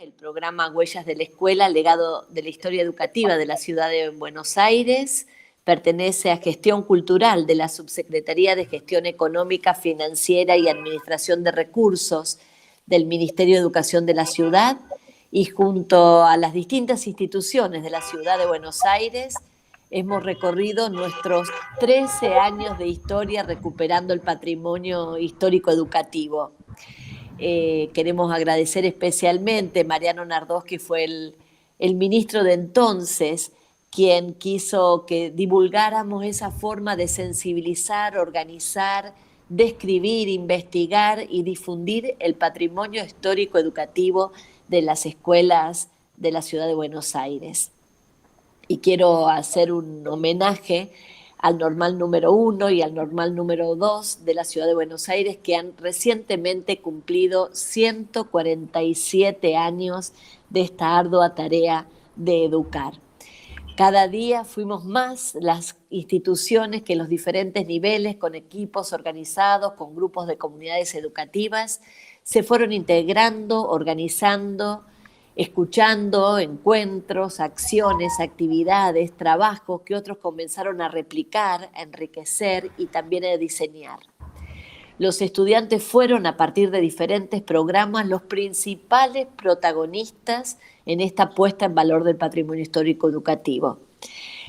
el programa Huellas de la Escuela, legado de la historia educativa de la ciudad de Buenos Aires. Pertenece a Gestión Cultural de la Subsecretaría de Gestión Económica, Financiera y Administración de Recursos del Ministerio de Educación de la ciudad, y junto a las distintas instituciones de la ciudad de Buenos Aires hemos recorrido nuestros 13 años de historia recuperando el patrimonio histórico educativo. Queremos agradecer especialmente a Mariano Nardós, que fue el ministro de entonces, quien quiso que divulgáramos esa forma de sensibilizar, organizar, describir, investigar y difundir el patrimonio histórico educativo de las escuelas de la ciudad de Buenos Aires. Y quiero hacer un homenaje al normal número 1 y al normal número 2 de la ciudad de Buenos Aires, que han recientemente cumplido 147 años de esta ardua tarea de educar. Cada día fuimos más las instituciones que en los diferentes niveles, con equipos organizados, con grupos de comunidades educativas, se fueron integrando, organizando, escuchando encuentros, acciones, actividades, trabajos que otros comenzaron a replicar, a enriquecer y también a diseñar. Los estudiantes fueron, a partir de diferentes programas, los principales protagonistas en esta puesta en valor del patrimonio histórico educativo.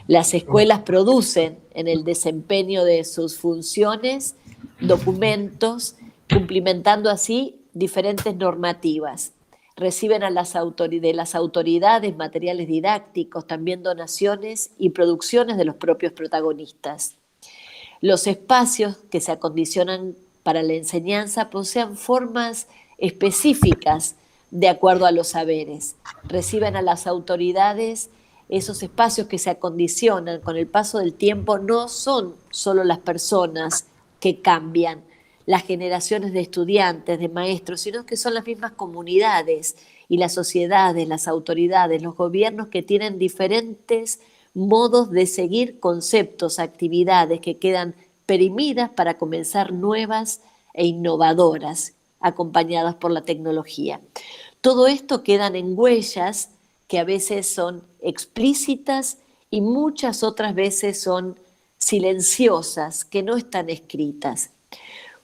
Las escuelas producen en el desempeño de sus funciones documentos, cumplimentando así diferentes normativas. Reciben de las autoridades materiales didácticos, también donaciones y producciones de los propios protagonistas. Los espacios que se acondicionan para la enseñanza poseen formas específicas de acuerdo a los saberes. Reciben a las autoridades. Esos espacios que se acondicionan con el paso del tiempo no son solo las personas que cambian, las generaciones de estudiantes, de maestros, sino que son las mismas comunidades y las sociedades, las autoridades, los gobiernos que tienen diferentes modos de seguir conceptos, actividades que quedan perimidas para comenzar nuevas e innovadoras, acompañadas por la tecnología. Todo esto quedan en huellas que a veces son explícitas y muchas otras veces son silenciosas, que no están escritas.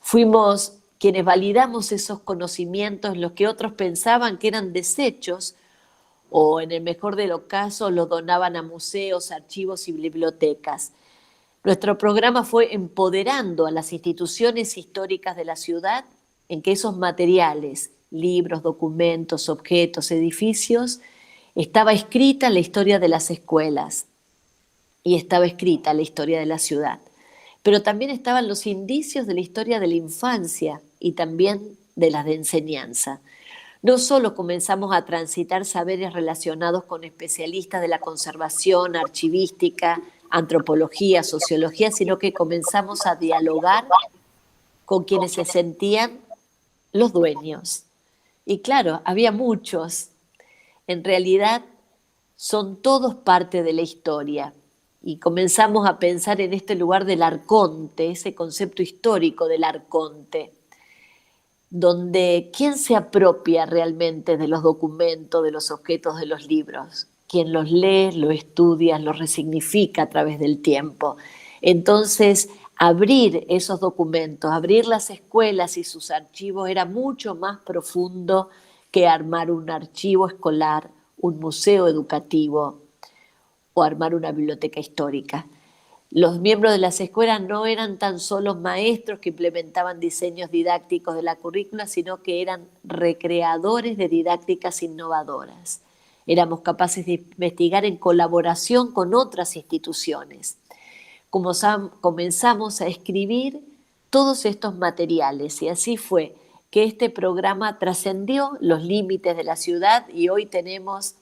Fuimos quienes validamos esos conocimientos, los que otros pensaban que eran desechos, o en el mejor de los casos los donaban a museos, archivos y bibliotecas. Nuestro programa fue empoderando a las instituciones históricas de la ciudad en que esos materiales, libros, documentos, objetos, edificios, estaba escrita la historia de las escuelas y estaba escrita la historia de la ciudad. Pero también estaban los indicios de la historia de la infancia y también de las de enseñanza. No solo comenzamos a transitar saberes relacionados con especialistas de la conservación, archivística, antropología, sociología, sino que comenzamos a dialogar con quienes se sentían los dueños. Y claro, había muchos. En realidad son todos parte de la historia. Y comenzamos a pensar en este lugar del arconte, ese concepto histórico del arconte, donde ¿quién se apropia realmente de los documentos, de los objetos, de los libros? Quien los lee, los estudia, los resignifica a través del tiempo. Entonces, abrir esos documentos, abrir las escuelas y sus archivos era mucho más profundo que armar un archivo escolar, un museo educativo o armar una biblioteca histórica. Los miembros de las escuelas no eran tan solo maestros que implementaban diseños didácticos de la currícula, sino que eran recreadores de didácticas innovadoras. Éramos capaces de investigar en colaboración con otras instituciones. Comenzamos a escribir todos estos materiales y así fue que este programa trascendió los límites de la ciudad y hoy tenemos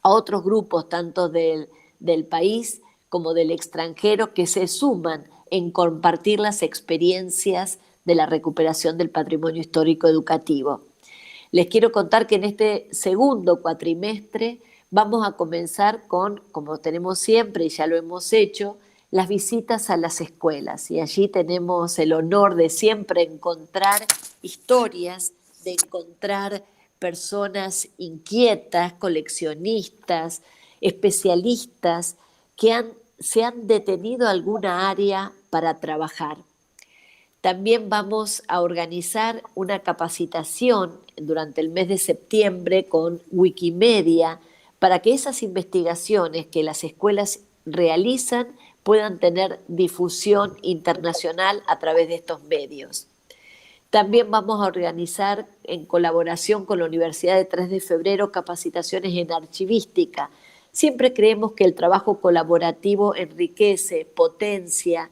a otros grupos, tanto del país como del extranjero, que se suman en compartir las experiencias de la recuperación del patrimonio histórico educativo. Les quiero contar que en este segundo cuatrimestre vamos a comenzar con, como tenemos siempre y ya lo hemos hecho, las visitas a las escuelas. Y allí tenemos el honor de siempre encontrar historias, de encontrar personas inquietas, coleccionistas, especialistas se han detenido a alguna área para trabajar. También vamos a organizar una capacitación durante el mes de septiembre con Wikimedia para que esas investigaciones que las escuelas realizan puedan tener difusión internacional a través de estos medios. También vamos a organizar, en colaboración con la Universidad de 3 de Febrero, capacitaciones en archivística. Siempre creemos que el trabajo colaborativo enriquece, potencia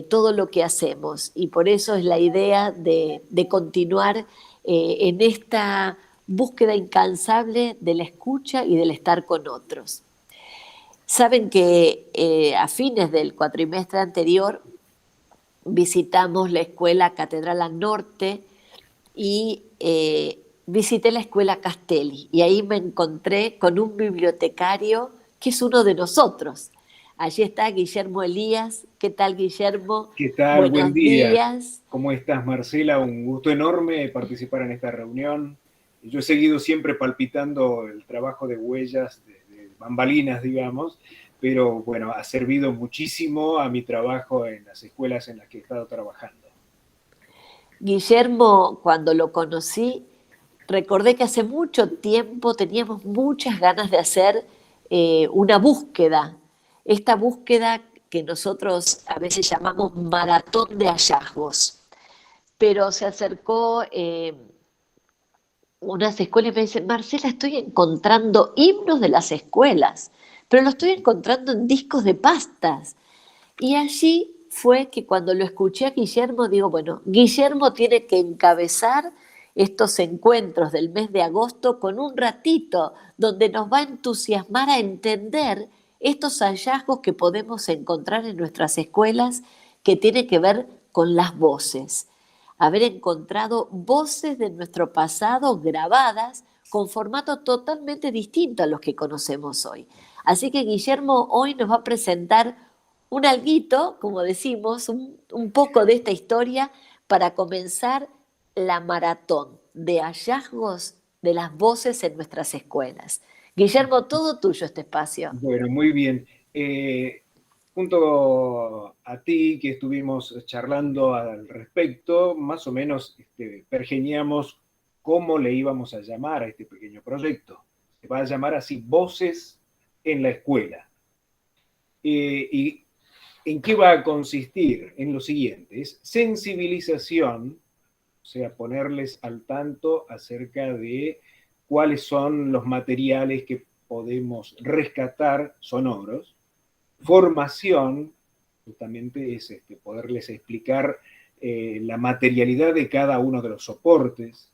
todo lo que hacemos, y por eso es la idea de continuar en esta búsqueda incansable de la escucha y del estar con otros. Saben que a fines del cuatrimestre anterior visitamos la escuela Catedral al Norte y visité la escuela Castelli, y ahí me encontré con un bibliotecario que es uno de nosotros. Allí está Guillermo Elías. ¿Qué tal, Guillermo? ¿Qué tal? Buen Buenos día. días. ¿Cómo estás, Marcela? Un gusto enorme participar en esta reunión. Yo he seguido siempre palpitando el trabajo de Huellas, de bambalinas, digamos, pero bueno, ha servido muchísimo a mi trabajo en las escuelas en las que he estado trabajando. Guillermo, cuando lo conocí, recordé que hace mucho tiempo teníamos muchas ganas de hacer una búsqueda, esta búsqueda que nosotros a veces llamamos maratón de hallazgos, pero se acercó unas escuelas y me dicen: Marcela, estoy encontrando himnos de las escuelas, pero lo estoy encontrando en discos de pastas. Y allí fue que cuando lo escuché a Guillermo, digo, bueno, Guillermo tiene que encabezar estos encuentros del mes de agosto con un ratito donde nos va a entusiasmar a entender estos hallazgos que podemos encontrar en nuestras escuelas, que tienen que ver con las voces. Haber encontrado voces de nuestro pasado grabadas con formato totalmente distinto a los que conocemos hoy. Así que Guillermo hoy nos va a presentar un alguito, como decimos, un poco de esta historia para comenzar la maratón de hallazgos de las voces en nuestras escuelas. Guillermo, todo tuyo este espacio. Bueno, muy bien. Junto a ti, que estuvimos charlando al respecto, más o menos pergeñamos cómo le íbamos a llamar a este pequeño proyecto. Se va a llamar así: Voces en la Escuela. ¿Y en qué va a consistir? En lo siguiente: es sensibilización, o sea, ponerles al tanto acerca de cuáles son los materiales que podemos rescatar sonoros. Formación, justamente es poderles explicar la materialidad de cada uno de los soportes,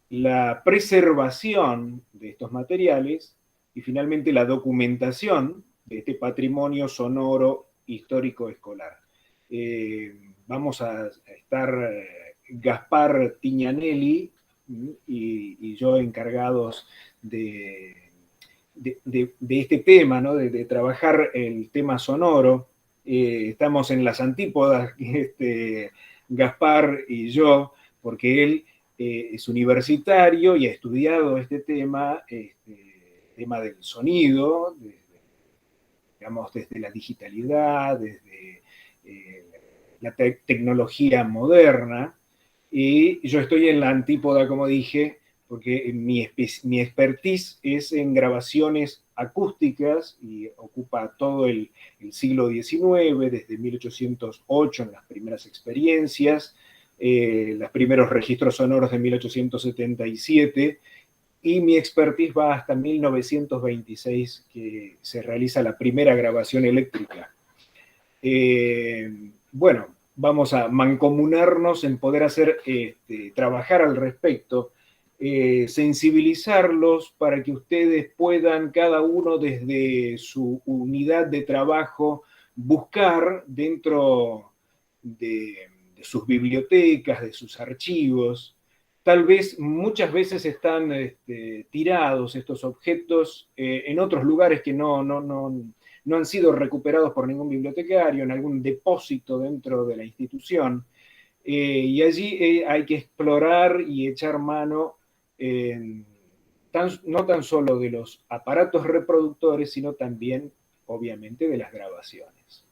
la preservación de estos materiales y finalmente la documentación de este patrimonio sonoro histórico escolar. Vamos a estar Gaspar Tignanelli y yo encargados de este tema, ¿no? de trabajar el tema sonoro. Estamos en las antípodas, Gaspar y yo, porque él es universitario y ha estudiado este tema, tema del sonido, digamos, desde la digitalidad, desde la tecnología moderna, y yo estoy en la antípoda, como dije, porque mi expertise es en grabaciones acústicas y ocupa todo el siglo XIX, desde 1808 en las primeras experiencias, los primeros registros sonoros de 1877, y mi expertise va hasta 1926, que se realiza la primera grabación eléctrica. Bueno, vamos a mancomunarnos en poder hacer, trabajar al respecto, sensibilizarlos para que ustedes puedan, cada uno desde su unidad de trabajo, buscar dentro de sus bibliotecas, de sus archivos. Tal vez muchas veces están tirados estos objetos en otros lugares que no han sido recuperados por ningún bibliotecario, en algún depósito dentro de la institución, y allí hay que explorar y echar mano no tan solo de los aparatos reproductores, sino también, obviamente, de las grabaciones.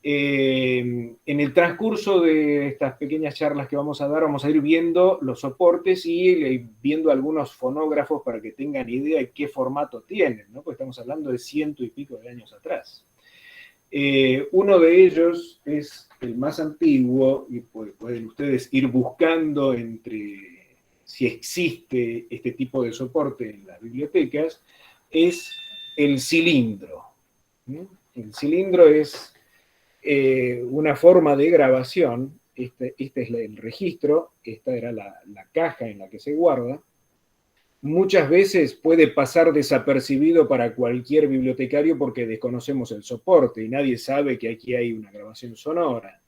En el transcurso de estas pequeñas charlas que vamos a dar, vamos a ir viendo los soportes y viendo algunos fonógrafos para que tengan idea de qué formato tienen, ¿no? Porque estamos hablando de 100 y pico de años atrás. Uno de ellos es el más antiguo, y pueden ustedes ir buscando si existe este tipo de soporte en las bibliotecas, es el cilindro. El cilindro es una forma de grabación. Este es el registro, esta era la caja en la que se guarda. Muchas veces puede pasar desapercibido para cualquier bibliotecario porque desconocemos el soporte y nadie sabe que aquí hay una grabación sonora.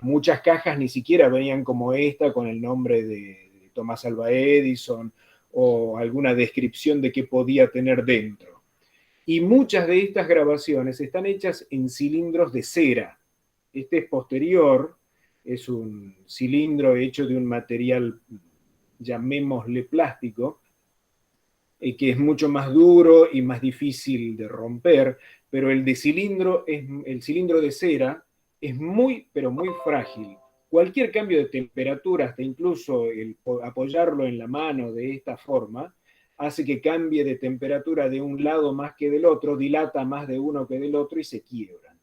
Muchas cajas ni siquiera venían como esta con el nombre de Thomas Alva Edison o alguna descripción de qué podía tener dentro. Y muchas de estas grabaciones están hechas en cilindros de cera. Este es posterior, es un cilindro hecho de un material, llamémosle plástico, que es mucho más duro y más difícil de romper, pero el cilindro de cera es muy, pero muy frágil. Cualquier cambio de temperatura, hasta incluso el apoyarlo en la mano de esta forma, hace que cambie de temperatura de un lado más que del otro, dilata más de uno que del otro y se quiebran.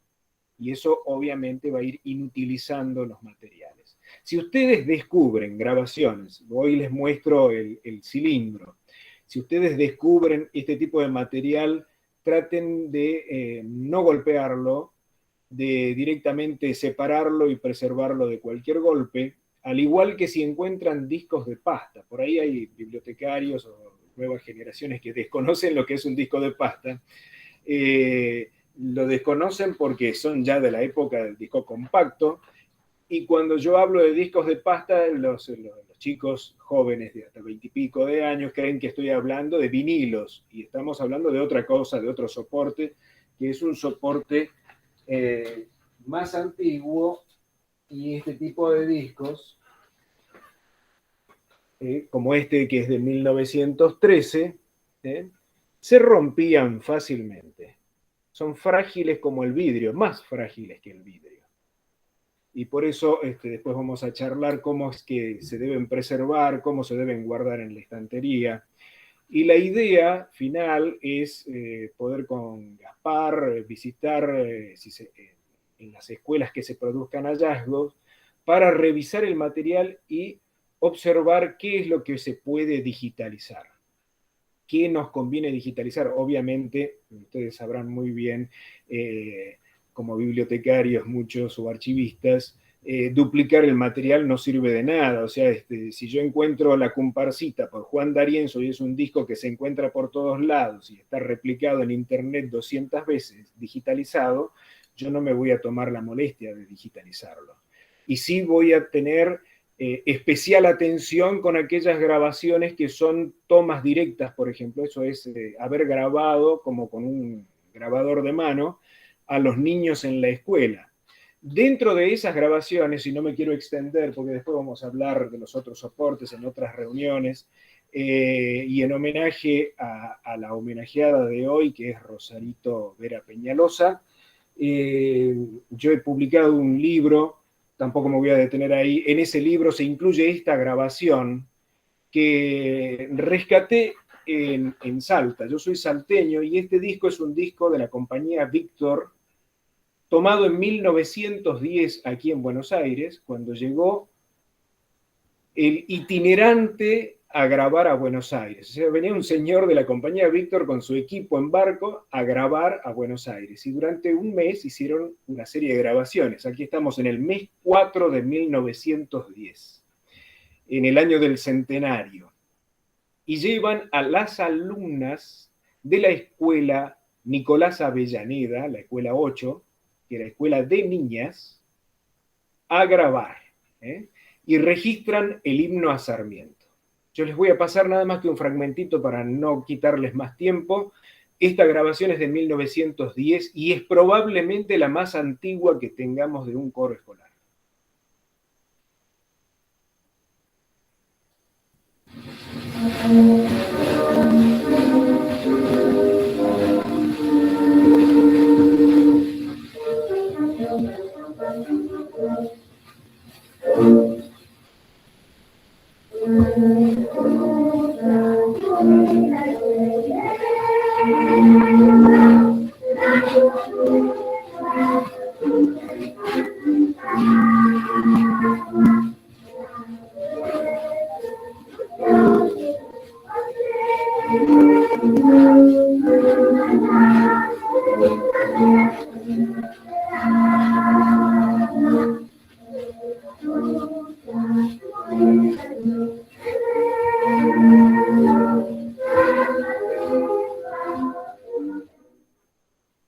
Y eso obviamente va a ir inutilizando los materiales. Si ustedes descubren grabaciones, hoy les muestro el cilindro, si ustedes descubren este tipo de material, traten de no golpearlo, de directamente separarlo y preservarlo de cualquier golpe, al igual que si encuentran discos de pasta. Por ahí hay bibliotecarios o nuevas generaciones que desconocen lo que es un disco de pasta. Lo desconocen porque son ya de la época del disco compacto, y cuando yo hablo de discos de pasta, los chicos jóvenes de hasta 20 y pico de años creen que estoy hablando de vinilos, y estamos hablando de otra cosa, de otro soporte, que es un soporte más antiguo, y este tipo de discos, como este que es de 1913, se rompían fácilmente. Son frágiles como el vidrio, más frágiles que el vidrio. Y por eso después vamos a charlar cómo es que se deben preservar, cómo se deben guardar en la estantería. Y la idea final es poder con Gaspar visitar en las escuelas que se produzcan hallazgos para revisar el material y observar qué es lo que se puede digitalizar. ¿Qué nos conviene digitalizar? Obviamente, ustedes sabrán muy bien, como bibliotecarios muchos o archivistas, duplicar el material no sirve de nada. O sea, si yo encuentro La Comparsita por Juan D'Arienzo y es un disco que se encuentra por todos lados y está replicado en internet 200 veces, digitalizado, yo no me voy a tomar la molestia de digitalizarlo. Y sí voy a tener especial atención con aquellas grabaciones que son tomas directas, por ejemplo. Eso es haber grabado, como con un grabador de mano, a los niños en la escuela. Dentro de esas grabaciones, y no me quiero extender porque después vamos a hablar de los otros soportes en otras reuniones, y en homenaje a la homenajeada de hoy, que es Rosarito Vera Peñalosa, yo he publicado un libro, tampoco me voy a detener ahí. En ese libro se incluye esta grabación que rescaté en Salta. Yo soy salteño y este disco es un disco de la compañía Víctor, tomado en 1910 aquí en Buenos Aires, cuando llegó el itinerante a grabar a Buenos Aires. O sea, venía un señor de la compañía Víctor con su equipo en barco a grabar a Buenos Aires. Y durante un mes hicieron una serie de grabaciones. Aquí estamos en el mes 4 de 1910, en el año del centenario. Y llevan a las alumnas de la escuela Nicolás Avellaneda, la escuela 8, que era escuela de niñas, a grabar. Y registran el himno a Sarmiento. Yo les voy a pasar nada más que un fragmentito para no quitarles más tiempo. Esta grabación es de 1910 y es probablemente la más antigua que tengamos de un coro escolar.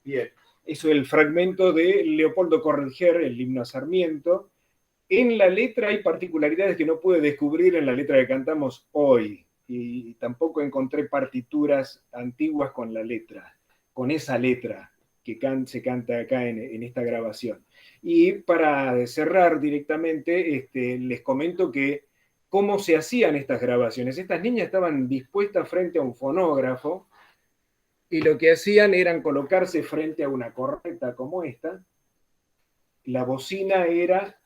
Bien, eso es el fragmento de Leopoldo Correger, el himno a Sarmiento. En la letra hay particularidades que no pude descubrir en la letra que cantamos hoy, y tampoco encontré partituras antiguas con la letra, con esa letra que se canta acá en esta grabación. Y para cerrar directamente, les comento que cómo se hacían estas grabaciones. Estas niñas estaban dispuestas frente a un fonógrafo, y lo que hacían era colocarse frente a una corneta como esta. La bocina era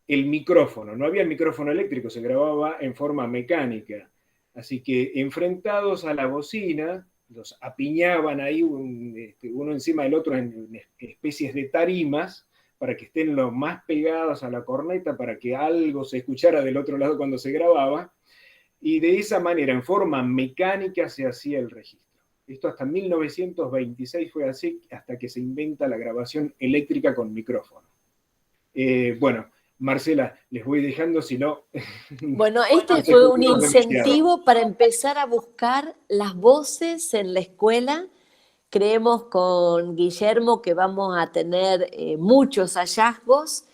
el micrófono, no había micrófono eléctrico, se grababa en forma mecánica. Así que enfrentados a la bocina, los apiñaban ahí uno encima del otro en especies de tarimas, para que estén lo más pegados a la corneta, para que algo se escuchara del otro lado cuando se grababa, y de esa manera, en forma mecánica, se hacía el registro. Esto hasta 1926 fue así, hasta que se inventa la grabación eléctrica con micrófono. Bueno, Marcela, les voy dejando, si no... Bueno, este fue un incentivo para empezar a buscar las voces en la escuela. Creemos con Guillermo que vamos a tener muchos hallazgos.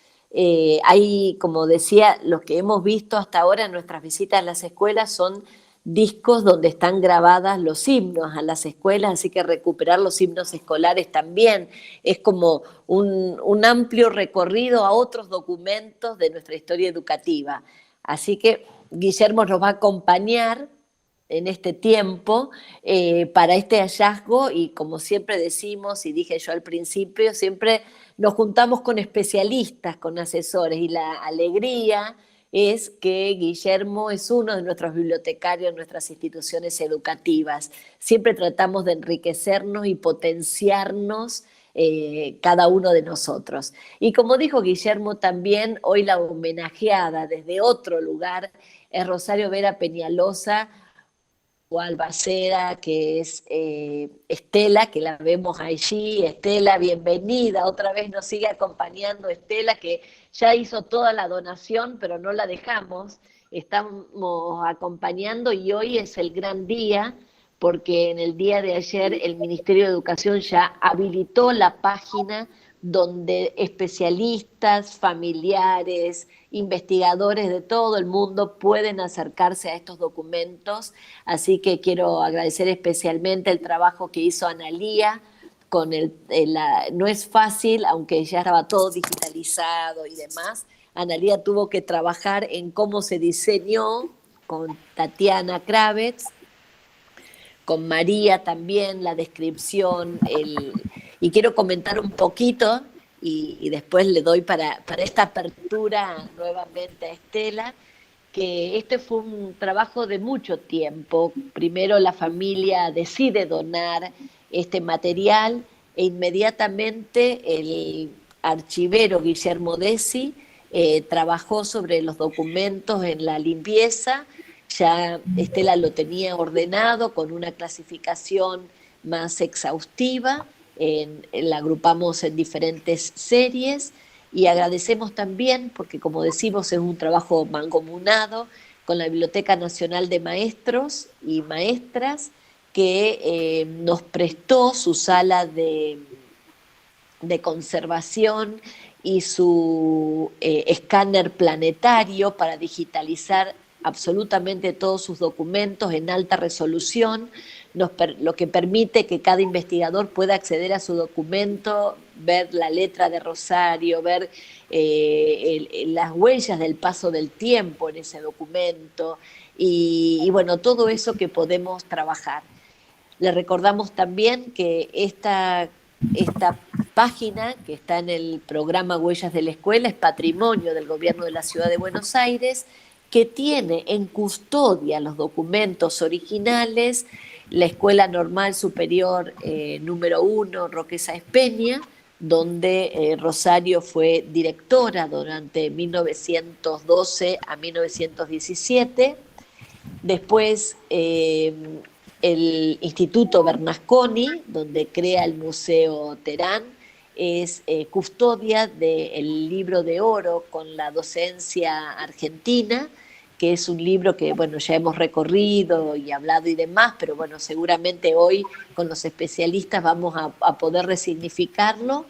Hay, como decía, los que hemos visto hasta ahora en nuestras visitas a las escuelas son discos donde están grabadas los himnos a las escuelas, así que recuperar los himnos escolares también es como un amplio recorrido a otros documentos de nuestra historia educativa. Así que Guillermo nos va a acompañar en este tiempo para este hallazgo, y como siempre decimos, y dije yo al principio, siempre nos juntamos con especialistas, con asesores, y la alegría es que Guillermo es uno de nuestros bibliotecarios en nuestras instituciones educativas. Siempre tratamos de enriquecernos y potenciarnos cada uno de nosotros. Y como dijo Guillermo también, hoy la homenajeada desde otro lugar es Rosario Vera Peñalosa, o Albacera, que es Estela, que la vemos allí. Estela, bienvenida, otra vez nos sigue acompañando Estela, que ya hizo toda la donación, pero no la dejamos, estamos acompañando, y hoy es el gran día, porque en el día de ayer el Ministerio de Educación ya habilitó la página donde especialistas, familiares, investigadores de todo el mundo pueden acercarse a estos documentos. Así que quiero agradecer especialmente el trabajo que hizo Analía con no es fácil, aunque ya estaba todo digitalizado y demás. Analía tuvo que trabajar en cómo se diseñó con Tatiana Kravets, con María también, la descripción, y quiero comentar un poquito, y después le doy para esta apertura nuevamente a Estela, que este fue un trabajo de mucho tiempo. Primero la familia decide donar este material, e inmediatamente el archivero Guillermo Desi trabajó sobre los documentos en la limpieza. Ya Estela lo tenía ordenado con una clasificación más exhaustiva, la agrupamos en diferentes series, y agradecemos también, porque como decimos es un trabajo mancomunado con la Biblioteca Nacional de Maestros y Maestras, que nos prestó su sala de conservación y su escáner planetario para digitalizar absolutamente todos sus documentos en alta resolución, lo que permite que cada investigador pueda acceder a su documento, ver la letra de Rosario, ver las huellas del paso del tiempo en ese documento, y bueno, todo eso que podemos trabajar. Le recordamos también que esta página que está en el programa Huellas de la Escuela es patrimonio del Gobierno de la Ciudad de Buenos Aires, que tiene en custodia los documentos originales la Escuela Normal Superior número 1 Roque Sáenz Peña, donde Rosario fue directora durante 1912 a 1917. Después el Instituto Bernasconi, donde crea el Museo Terán, es custodia del libro de oro con la docencia argentina, que es un libro que, bueno, ya hemos recorrido y hablado y demás, pero bueno, seguramente hoy con los especialistas vamos a poder resignificarlo.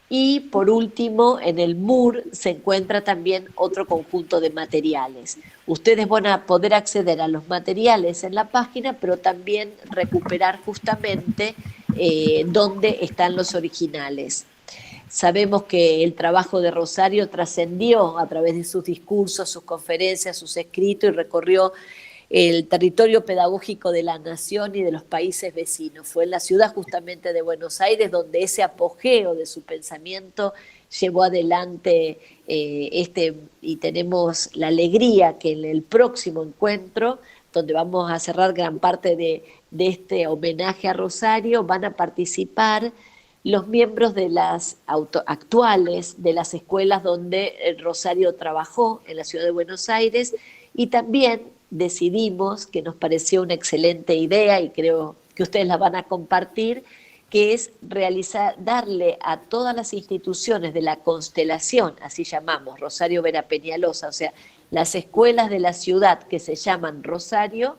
Y por último, en el MUR se encuentra también otro conjunto de materiales. Ustedes van a poder acceder a los materiales en la página, pero también recuperar justamente dónde están los originales. Sabemos que el trabajo de Rosario trascendió a través de sus discursos, sus conferencias, sus escritos y recorrió el territorio pedagógico de la nación y de los países vecinos. Fue en la ciudad justamente de Buenos Aires donde ese apogeo de su pensamiento llevó adelante y tenemos la alegría que en el próximo encuentro, donde vamos a cerrar gran parte de este homenaje a Rosario, van a participar los miembros de las actuales de las escuelas donde Rosario trabajó en la ciudad de Buenos Aires, y también decidimos, que nos pareció una excelente idea y creo que ustedes la van a compartir, que es darle a todas las instituciones de la constelación, así llamamos, Rosario Vera Peñalosa, o sea, las escuelas de la ciudad que se llaman Rosario,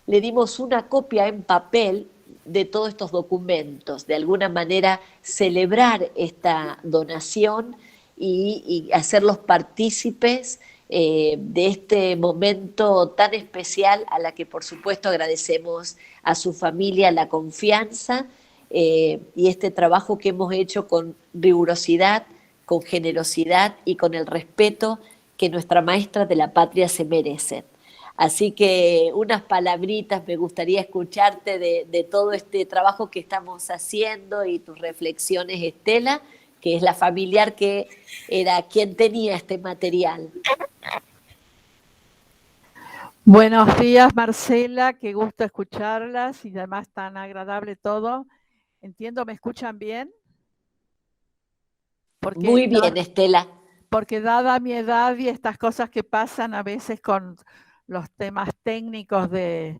le dimos una copia en papel de todos estos documentos, de alguna manera celebrar esta donación y hacerlos partícipes de este momento tan especial, a la que por supuesto agradecemos a su familia la confianza y este trabajo que hemos hecho con rigurosidad, con generosidad y con el respeto que nuestras maestras de la patria se merecen. Así que unas palabritas me gustaría escucharte de todo este trabajo que estamos haciendo y tus reflexiones, Estela, que es la familiar que era quien tenía este material. Buenos días, Marcela, qué gusto escucharlas y además tan agradable todo. Entiendo, ¿me escuchan bien? Muy bien, Estela. Porque dada mi edad y estas cosas que pasan a veces con los temas técnicos de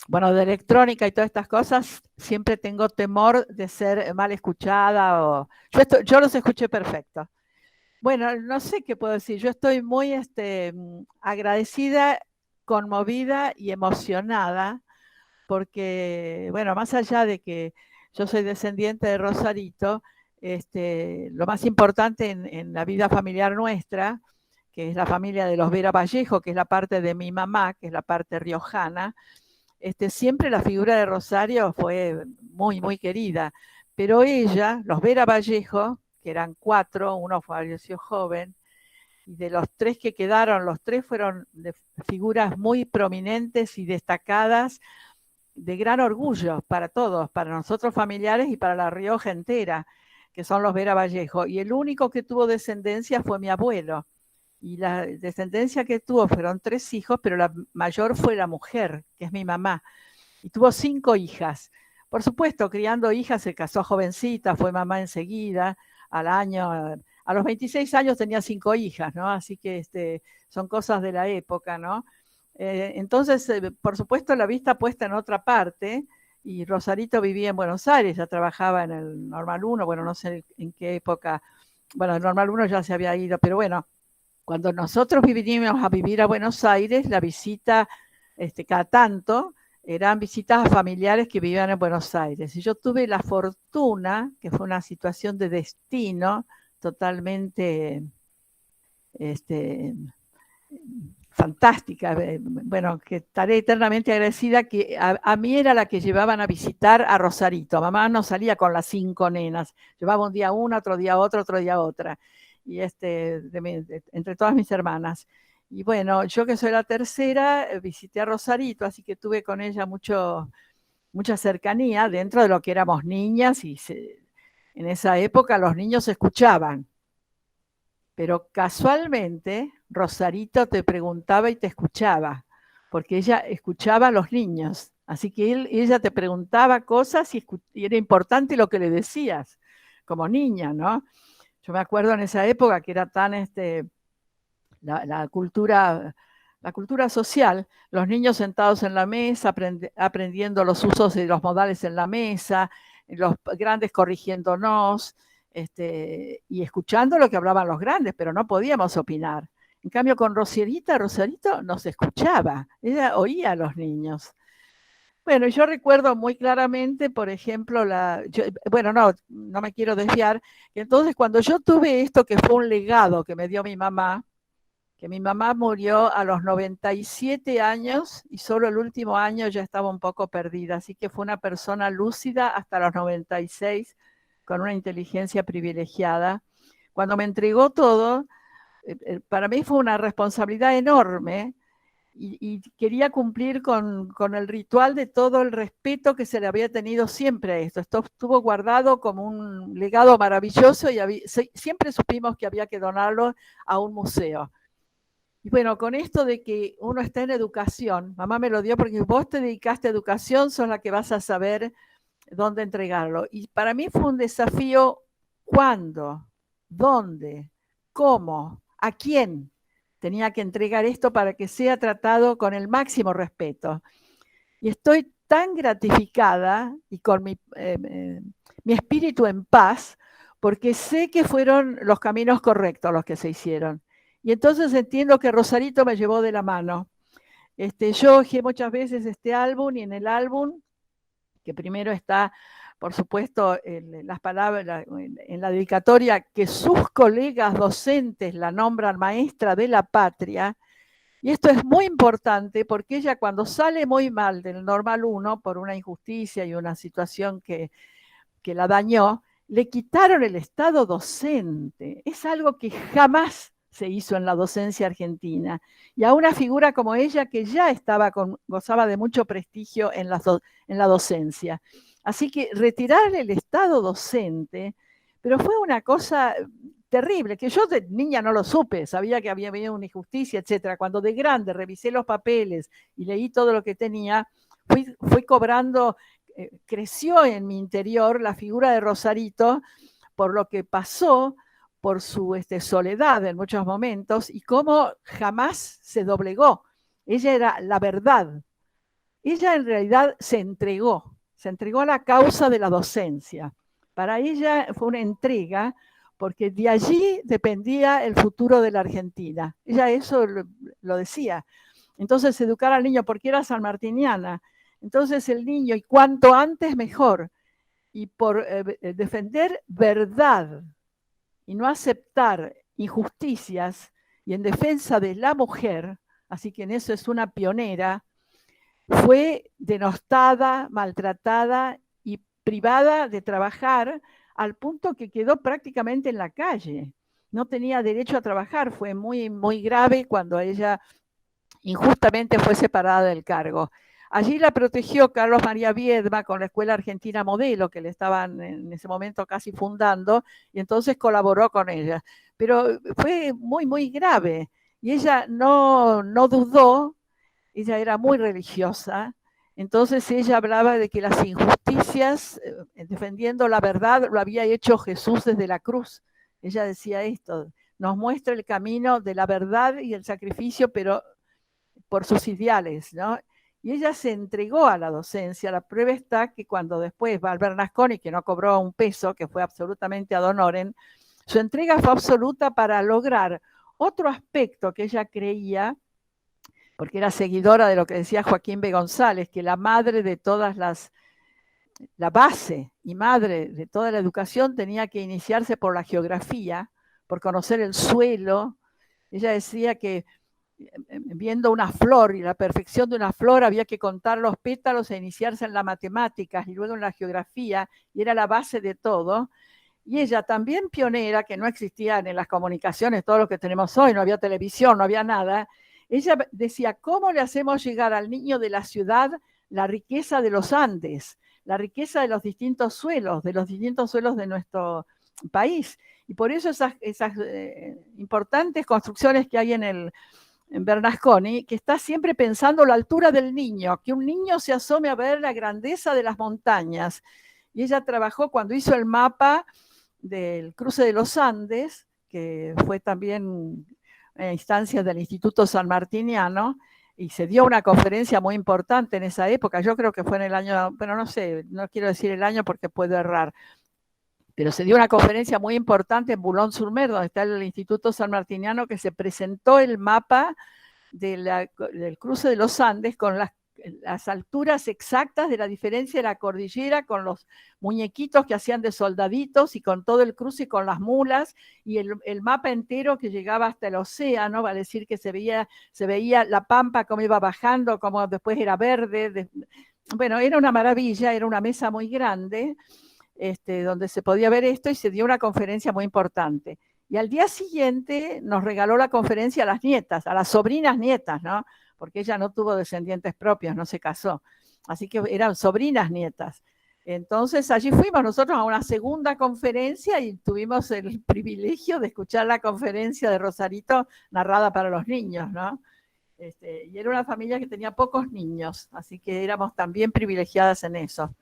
electrónica y todas estas cosas, siempre tengo temor de ser mal escuchada. Yo los escuché perfecto. Bueno, no sé qué puedo decir. Yo estoy muy agradecida, conmovida y emocionada porque, bueno, más allá de que yo soy descendiente de Rosarito, lo más importante en la vida familiar nuestra, que es la familia de los Vera Vallejo, que es la parte de mi mamá, que es la parte riojana, siempre la figura de Rosario fue muy, muy querida. Pero ella, los Vera Vallejo, que eran 4, uno falleció joven, y de los 3 que quedaron, los 3 fueron de figuras muy prominentes y destacadas, de gran orgullo para todos, para nosotros familiares y para la Rioja entera, que son los Vera Vallejo. Y el único que tuvo descendencia fue mi abuelo. Y la descendencia que tuvo fueron 3 hijos, pero la mayor fue la mujer, que es mi mamá. Y tuvo 5 hijas. Por supuesto, criando hijas, se casó jovencita, fue mamá enseguida, a los 26 años tenía 5 hijas, ¿no? Así que son cosas de la época, ¿no? Entonces, por supuesto, la vista puesta en otra parte, y Rosarito vivía en Buenos Aires, ya trabajaba en el Normal 1, bueno, no sé en qué época, bueno, el Normal 1 ya se había ido, pero bueno, cuando nosotros vinimos a vivir a Buenos Aires, la visita, cada tanto, eran visitas a familiares que vivían en Buenos Aires. Y yo tuve la fortuna, que fue una situación de destino totalmente fantástica, bueno, que estaré eternamente agradecida, que a mí era la que llevaban a visitar a Rosarito. Mamá no salía con las 5 nenas, llevaba un día una, otro día otra, otro día otra, y entre todas mis hermanas. Y bueno, yo que soy la tercera, visité a Rosarito, así que tuve con ella mucha cercanía dentro de lo que éramos niñas y en esa época los niños escuchaban. Pero casualmente Rosarito te preguntaba y te escuchaba, porque ella escuchaba a los niños. Así que ella te preguntaba cosas y era importante lo que le decías, como niña, ¿no? Yo me acuerdo en esa época que era tan la cultura social, los niños sentados en la mesa, aprendiendo los usos y los modales en la mesa, los grandes corrigiéndonos, y escuchando lo que hablaban los grandes, pero no podíamos opinar. En cambio, con Rosarito nos escuchaba, ella oía a los niños. Bueno, yo recuerdo muy claramente, por ejemplo, bueno, no me quiero desviar, que entonces cuando yo tuve esto, que fue un legado que me dio mi mamá, que mi mamá murió a los 97 años y solo el último año ya estaba un poco perdida, así que fue una persona lúcida hasta los 96, con una inteligencia privilegiada. Cuando me entregó todo, para mí fue una responsabilidad enorme y quería cumplir con el ritual de todo el respeto que se le había tenido siempre a esto. Esto estuvo guardado como un legado maravilloso y siempre supimos que había que donarlo a un museo. Y bueno, con esto de que uno está en educación, mamá me lo dio porque vos te dedicaste a educación, sos la que vas a saber dónde entregarlo. Y para mí fue un desafío: ¿cuándo? ¿Dónde? ¿Cómo? ¿A quién tenía que entregar esto para que sea tratado con el máximo respeto? Y estoy tan gratificada y con mi espíritu en paz, porque sé que fueron los caminos correctos los que se hicieron. Y entonces entiendo que Rosarito me llevó de la mano. Yo ojeé muchas veces este álbum, y en el álbum, que primero está, por supuesto, las palabras en la dedicatoria, que sus colegas docentes la nombran maestra de la patria. Y esto es muy importante porque ella, cuando sale muy mal del Normal 1 por una injusticia y una situación que la dañó, le quitaron el estado docente. Es algo que jamás se hizo en la docencia argentina. Y a una figura como ella, que ya gozaba de mucho prestigio en la docencia. Así que retirarle el estado docente, pero fue una cosa terrible, que yo de niña no lo supe, sabía que había habido una injusticia, etcétera. Cuando de grande revisé los papeles y leí todo lo que tenía, fui cobrando, creció en mi interior la figura de Rosarito por lo que pasó, por su soledad en muchos momentos, y cómo jamás se doblegó. Ella era la verdad. Ella en realidad se entregó a la causa de la docencia. Para ella fue una entrega, porque de allí dependía el futuro de la Argentina. Ella eso lo decía. Entonces, educar al niño, porque era sanmartiniana. Entonces, el niño, y cuanto antes mejor, y por defender verdad y no aceptar injusticias, y en defensa de la mujer, así que en eso es una pionera, fue denostada, maltratada y privada de trabajar, al punto que quedó prácticamente en la calle. No tenía derecho a trabajar. Fue muy, muy grave cuando ella injustamente fue separada del cargo. Allí la protegió Carlos María Viedma con la Escuela Argentina Modelo, que le estaban en ese momento casi fundando, y entonces colaboró con ella. Pero fue muy, muy grave. Y ella no dudó. Ella era muy religiosa. Entonces ella hablaba de que las injusticias, defendiendo la verdad, lo había hecho Jesús desde la cruz. Ella decía esto: nos muestra el camino de la verdad y el sacrificio, pero por sus ideales, ¿no? Y ella se entregó a la docencia. La prueba está que cuando después va al Bernasconi, que no cobró un peso, que fue absolutamente ad honorem, su entrega fue absoluta para lograr otro aspecto que ella creía, porque era seguidora de lo que decía Joaquín B. González, que la madre de todas la base y madre de toda la educación tenía que iniciarse por la geografía, por conocer el suelo. Ella decía que viendo una flor y la perfección de una flor había que contar los pétalos e iniciarse en las matemáticas y luego en la geografía, y era la base de todo. Y ella también pionera, que no existían en las comunicaciones todo lo que tenemos hoy, no había televisión, no había nada. Ella decía, ¿cómo le hacemos llegar al niño de la ciudad la riqueza de los Andes, la riqueza de los distintos suelos de nuestro país? Y por eso esas importantes construcciones que hay en Bernasconi, que está siempre pensando la altura del niño, que un niño se asome a ver la grandeza de las montañas. Y ella trabajó cuando hizo el mapa del cruce de los Andes, que fue también en instancias del Instituto Sanmartiniano, y se dio una conferencia muy importante en esa época. Yo creo que fue en el año, bueno, no sé, no quiero decir el año porque puedo errar, pero se dio una conferencia muy importante en Boulogne-sur-Mer, donde está el Instituto Sanmartiniano, que se presentó el mapa del cruce de los Andes con las alturas exactas de la diferencia de la cordillera, con los muñequitos que hacían de soldaditos y con todo el cruce con las mulas, y el mapa entero que llegaba hasta el océano, va a decir que se veía la pampa como iba bajando, como después era verde. Bueno, era una maravilla, era una mesa muy grande, donde se podía ver esto, y se dio una conferencia muy importante. Y al día siguiente nos regaló la conferencia a las nietas, a las sobrinas nietas, ¿no? Porque ella no tuvo descendientes propios, no se casó. Así que eran sobrinas nietas. Entonces allí fuimos nosotros a una segunda conferencia y tuvimos el privilegio de escuchar la conferencia de Rosarito narrada para los niños, ¿no? Y era una familia que tenía pocos niños, así que éramos también privilegiadas en eso.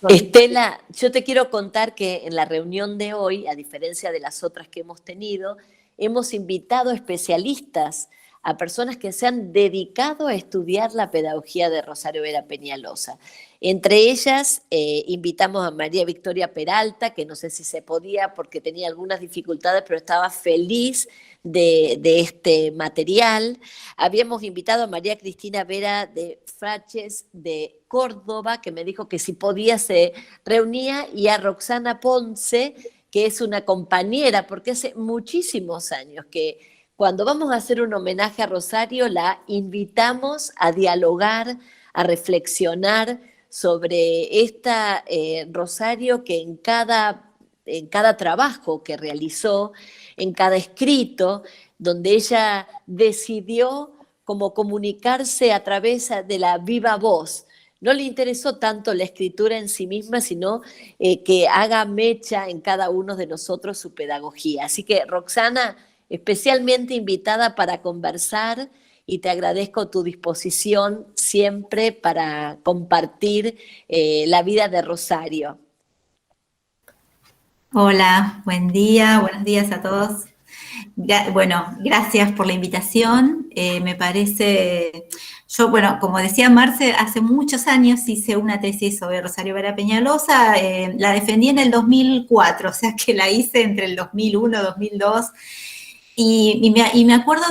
Estela, yo te quiero contar que en la reunión de hoy, a diferencia de las otras que hemos tenido, hemos invitado especialistas, a personas que se han dedicado a estudiar la pedagogía de Rosario Vera Peñalosa. Entre ellas invitamos a María Victoria Peralta, que no sé si se podía porque tenía algunas dificultades, pero estaba feliz de este material. Habíamos invitado a María Cristina Vera de Fraches de Córdoba, que me dijo que si podía se reunía, y a Roxana Ponce, que es una compañera, porque hace muchísimos años que cuando vamos a hacer un homenaje a Rosario, la invitamos a dialogar, a reflexionar sobre esta Rosario que en cada trabajo que realizó, en cada escrito, donde ella decidió como comunicarse a través de la viva voz. No le interesó tanto la escritura en sí misma, sino que haga mecha en cada uno de nosotros su pedagogía. Así que, Roxana, especialmente invitada para conversar, y te agradezco tu disposición siempre para compartir la vida de Rosario. Hola, buen día, buenos días a todos. Bueno, gracias por la invitación. Me parece, como decía Marce, hace muchos años hice una tesis sobre Rosario Vera Peñalosa, la defendí en el 2004, o sea que la hice entre el 2001 y 2002. Y me acuerdo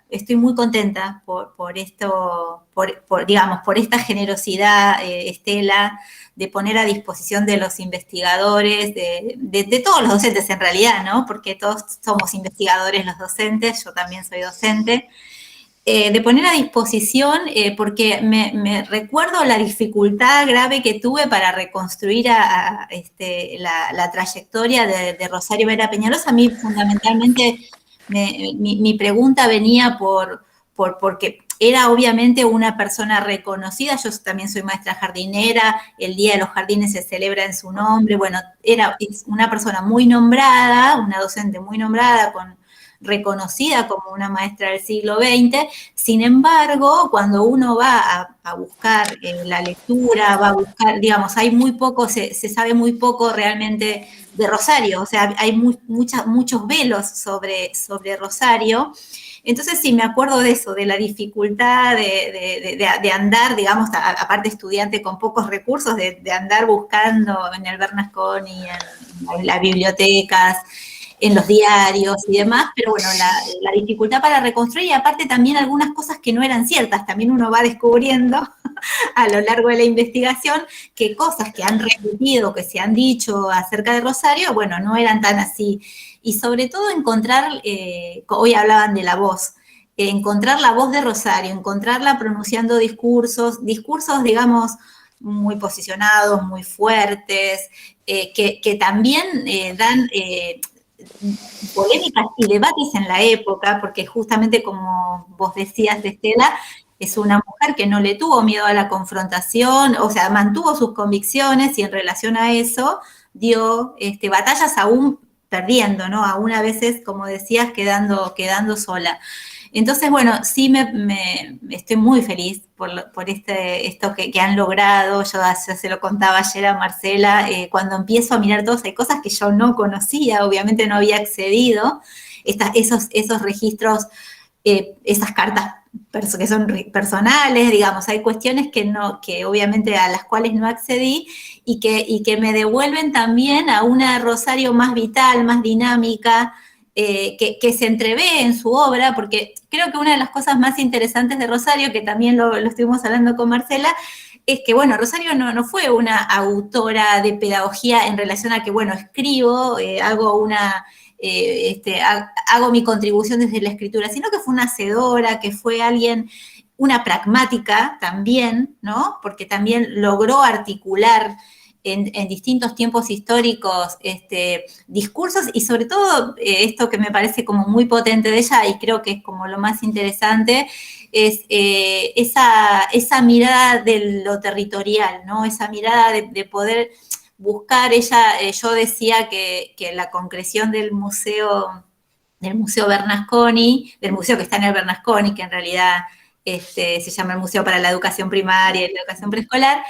estoy muy contenta por esto, por esta generosidad, Estela, de poner a disposición de los investigadores, de todos los docentes en realidad, ¿no? Porque todos somos investigadores los docentes, yo también soy docente, de poner a disposición, porque me recuerdo la dificultad grave que tuve para reconstruir la trayectoria de Rosario Vera Peñalosa. A mí fundamentalmente mi pregunta venía porque era obviamente una persona reconocida. Yo también soy maestra jardinera, el Día de los Jardines se celebra en su nombre. Bueno, es una persona muy nombrada, una docente muy nombrada, reconocida como una maestra del siglo XX. Sin embargo, cuando uno va a buscar la lectura, va a buscar, digamos, hay muy poco, se sabe muy poco realmente de Rosario, o sea, hay muchos velos sobre Rosario. Entonces sí, me acuerdo de eso, de la dificultad de andar, digamos, aparte estudiante con pocos recursos, de andar buscando en el Bernasconi, en las bibliotecas, en los diarios y demás, pero bueno, la dificultad para reconstruir, y aparte también algunas cosas que no eran ciertas, también uno va descubriendo a lo largo de la investigación que cosas que han repetido, que se han dicho acerca de Rosario, bueno, no eran tan así. Y sobre todo encontrar, hoy hablaban de la voz, encontrar la voz de Rosario, encontrarla pronunciando discursos, digamos, muy posicionados, muy fuertes, que también dan polémicas y debates en la época, porque justamente como vos decías, Estela, es una mujer que no le tuvo miedo a la confrontación, o sea, mantuvo sus convicciones y en relación a eso dio batallas aún perdiendo, ¿no? Aún a veces, como decías, quedando sola. Entonces, bueno, sí estoy muy feliz por esto que han logrado. Yo se lo contaba ayer a Marcela, cuando empiezo a mirar todos, hay cosas que yo no conocía, obviamente no había accedido, esos registros, esas cartas que son personales, digamos, hay cuestiones que obviamente a las cuales no accedí y que me devuelven también a una Rosario más vital, más dinámica, que se entrevé en su obra, porque creo que una de las cosas más interesantes de Rosario, que también lo estuvimos hablando con Marcela, es que, bueno, Rosario no fue una autora de pedagogía en relación a que, bueno, escribo, hago mi contribución desde la escritura, sino que fue una hacedora, que fue una pragmática también, ¿no? Porque también logró articular en distintos tiempos históricos discursos y sobre todo esto que me parece como muy potente de ella y creo que es como lo más interesante, es esa mirada de lo territorial, ¿no? Esa mirada de poder buscar. Yo decía que la concreción del museo Bernasconi, del museo que está en el Bernasconi, que en realidad se llama el Museo para la Educación Primaria y la Educación Preescolar,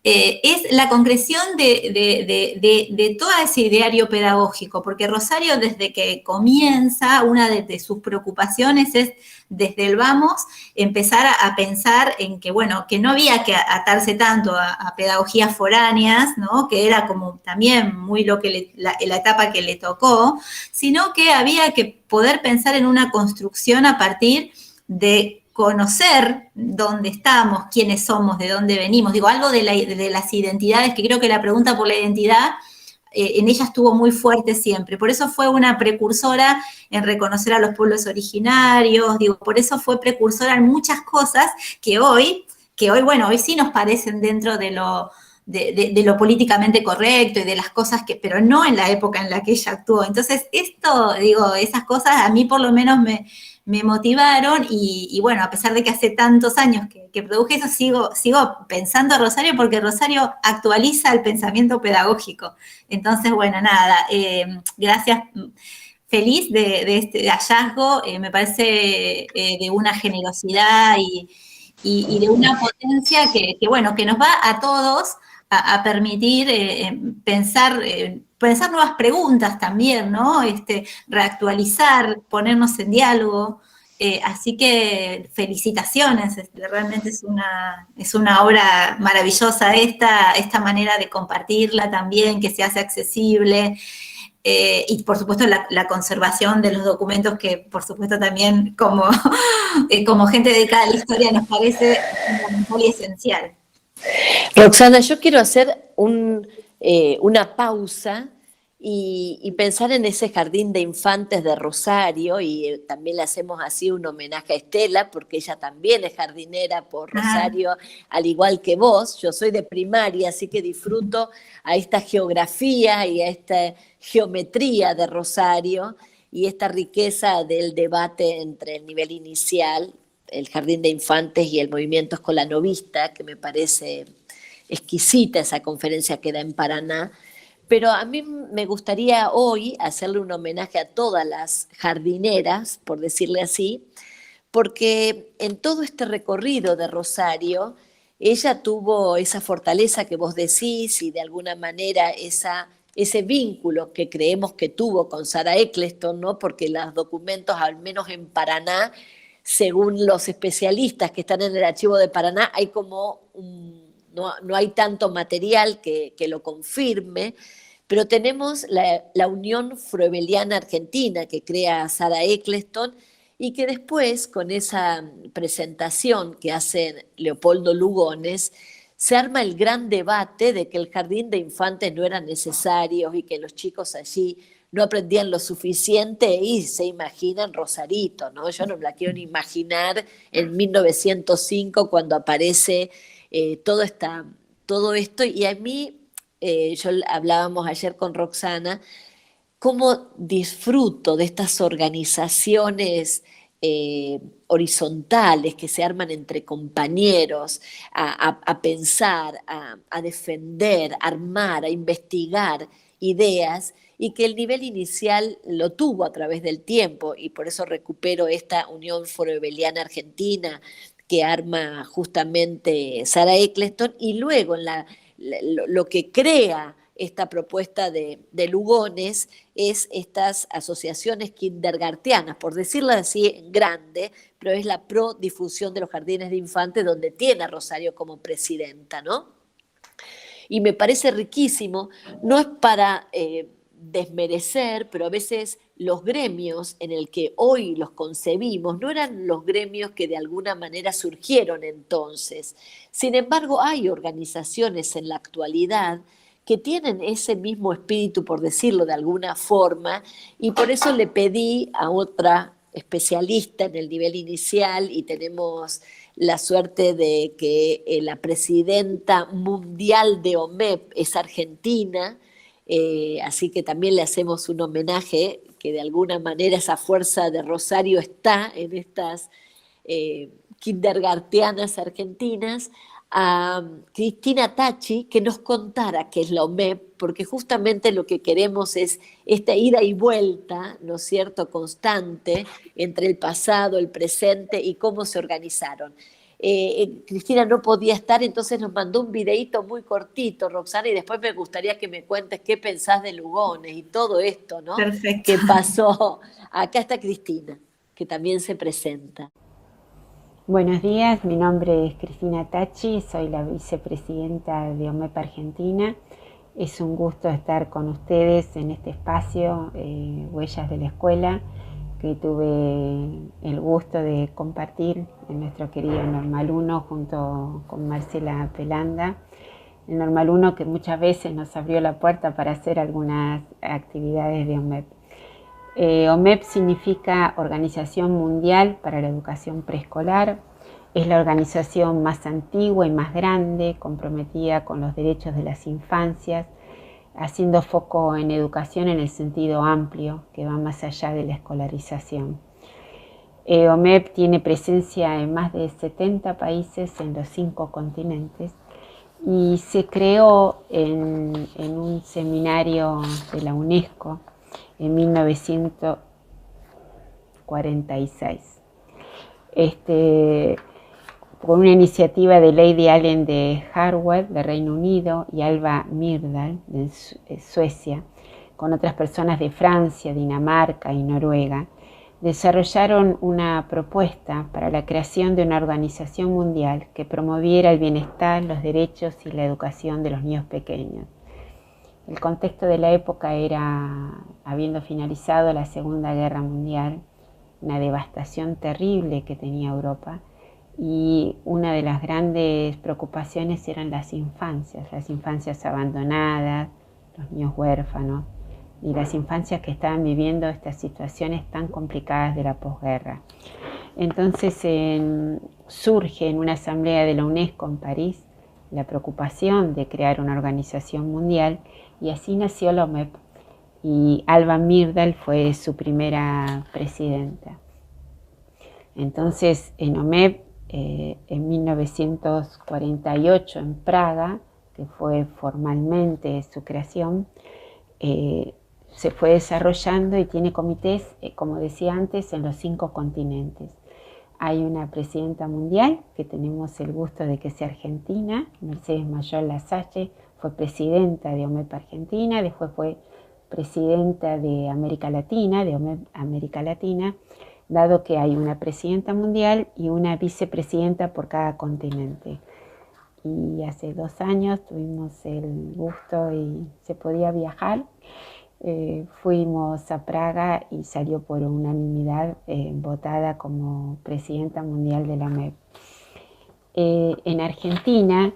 es la concreción de todo ese ideario pedagógico, porque Rosario desde que comienza, una de sus preocupaciones es desde el vamos empezar a pensar en que, bueno, que no había que atarse tanto a pedagogías foráneas, ¿no? Que era como también muy la etapa que le tocó, sino que había que poder pensar en una construcción a partir de conocer dónde estamos, quiénes somos, de dónde venimos. Digo, algo de las identidades, que creo que la pregunta por la identidad en ella estuvo muy fuerte siempre. Por eso fue una precursora en reconocer a los pueblos originarios, digo, por eso fue precursora en muchas cosas que hoy, bueno, hoy sí nos parecen dentro de lo políticamente correcto y de las cosas pero no en la época en la que ella actuó. Entonces, esas cosas a mí por lo menos me motivaron y bueno, a pesar de que hace tantos años que produje eso, sigo pensando a Rosario porque Rosario actualiza el pensamiento pedagógico. Entonces, bueno, nada, gracias, feliz de este hallazgo, me parece de una generosidad y de una potencia bueno, que nos va a todos a permitir pensar nuevas preguntas también, ¿no? Reactualizar, ponernos en diálogo. Así que felicitaciones, realmente es una obra maravillosa esta manera de compartirla también, que se hace accesible. Y por supuesto la conservación de los documentos que por supuesto también como gente dedicada a la historia nos parece fundamental y esencial. Roxana, yo quiero hacer una pausa y pensar en ese jardín de infantes de Rosario y también le hacemos así un homenaje a Estela porque ella también es jardinera por Rosario, al igual que vos. Yo soy de primaria, así que disfruto a esta geografía y a esta geometría de Rosario y esta riqueza del debate entre el nivel inicial, el jardín de infantes y el movimiento escolanovista, que me parece exquisita esa conferencia que da en Paraná. Pero a mí me gustaría hoy hacerle un homenaje a todas las jardineras, por decirle así, porque en todo este recorrido de Rosario, ella tuvo esa fortaleza que vos decís y de alguna manera ese vínculo que creemos que tuvo con Sarah Eccleston, ¿no? Porque los documentos, al menos en Paraná, según los especialistas que están en el archivo de Paraná, hay como no hay tanto material que lo confirme, pero tenemos la Unión Froebeliana Argentina que crea Sarah Eccleston y que después, con esa presentación que hace Leopoldo Lugones, se arma el gran debate de que el jardín de infantes no era necesario y que los chicos allí no aprendían lo suficiente y se imaginan Rosarito, ¿no? Yo no me la quiero ni imaginar en 1905 cuando aparece toda todo esto, y a mí, yo hablábamos ayer con Roxana, cómo disfruto de estas organizaciones horizontales que se arman entre compañeros a pensar, a defender, a armar, a investigar ideas, y que el nivel inicial lo tuvo a través del tiempo, y por eso recupero esta Unión Forobeliana Argentina que arma justamente Sara Eccleston, y luego lo que crea esta propuesta de Lugones es estas asociaciones kindergartianas, por decirlo así en grande, pero es la pro difusión de los jardines de infantes, donde tiene a Rosario como presidenta, ¿no? Y me parece riquísimo, no es para desmerecer, pero a veces los gremios en el que hoy los concebimos no eran los gremios que de alguna manera surgieron entonces. Sin embargo, hay organizaciones en la actualidad que tienen ese mismo espíritu, por decirlo de alguna forma, y por eso le pedí a otra especialista en el nivel inicial, y tenemos la suerte de que la presidenta mundial de OMEP es argentina, así que también le hacemos un homenaje, que de alguna manera esa fuerza de Rosario está en estas kindergartianas argentinas, a Cristina Tacci, que nos contara qué es la OMEP, porque justamente lo que queremos es esta ida y vuelta, ¿no es cierto?, constante entre el pasado, el presente y cómo se organizaron. Cristina no podía estar, entonces nos mandó un videíto muy cortito, Roxana, y después me gustaría que me cuentes qué pensás de Lugones y todo esto, ¿no? Perfecto. Que pasó. Acá está Cristina, que también se presenta. Buenos días, mi nombre es Cristina Tacci, soy la vicepresidenta de OMEP Argentina. Es un gusto estar con ustedes en este espacio, Huellas de la Escuela, que tuve el gusto de compartir en nuestro querido Normal 1 junto con Marcela Pelanda. El Normal 1 que muchas veces nos abrió la puerta para hacer algunas actividades de OMEP. OMEP significa Organización Mundial para la Educación Preescolar. Es la organización más antigua y más grande, comprometida con los derechos de las infancias, haciendo foco en educación en el sentido amplio, que va más allá de la escolarización. OMEP tiene presencia en más de 70 países en los 5 continentes y se creó en un seminario de la UNESCO en 1946. Por una iniciativa de Lady Allen de Harvard, de Reino Unido, y Alva Myrdal, de Suecia, con otras personas de Francia, Dinamarca y Noruega, desarrollaron una propuesta para la creación de una organización mundial que promoviera el bienestar, los derechos y la educación de los niños pequeños. El contexto de la época era, habiendo finalizado la Segunda Guerra Mundial, una devastación terrible que tenía Europa, y una de las grandes preocupaciones eran las infancias abandonadas, los niños huérfanos, y las infancias que estaban viviendo estas situaciones tan complicadas de la posguerra. Entonces surge en una asamblea de la UNESCO en París la preocupación de crear una organización mundial, y así nació la OMEP, y Alva Myrdal fue su primera presidenta. Entonces en OMEP, en 1948 en Praga, que fue formalmente su creación, se fue desarrollando y tiene comités, como decía antes, en los 5 continentes. Hay una presidenta mundial, que tenemos el gusto de que sea argentina, Mercedes Mayol Lasalle, fue presidenta de OMEP Argentina, después fue presidenta de América Latina, de OMEP América Latina, dado que hay una presidenta mundial y una vicepresidenta por cada continente. Y hace 2 años tuvimos el gusto y se podía viajar. Fuimos a Praga y salió por unanimidad votada como presidenta mundial de la OMEP. En Argentina,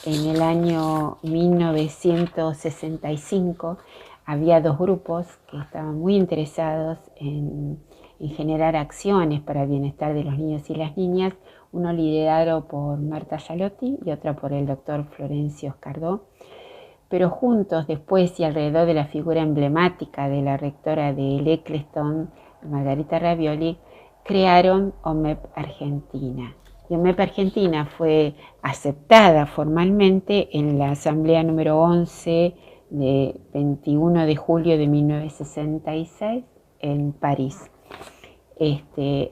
en el año 1965, había 2 grupos que estaban muy interesados en generar acciones para el bienestar de los niños y las niñas. uno liderado por Marta Gialotti y otro por el doctor Florencio Escardó, pero juntos después y alrededor de la figura emblemática de la rectora del Eccleston, Margarita Ravioli, crearon OMEP Argentina. Y OMEP Argentina fue aceptada formalmente en la Asamblea número 11 de 21 de julio de 1966 en París.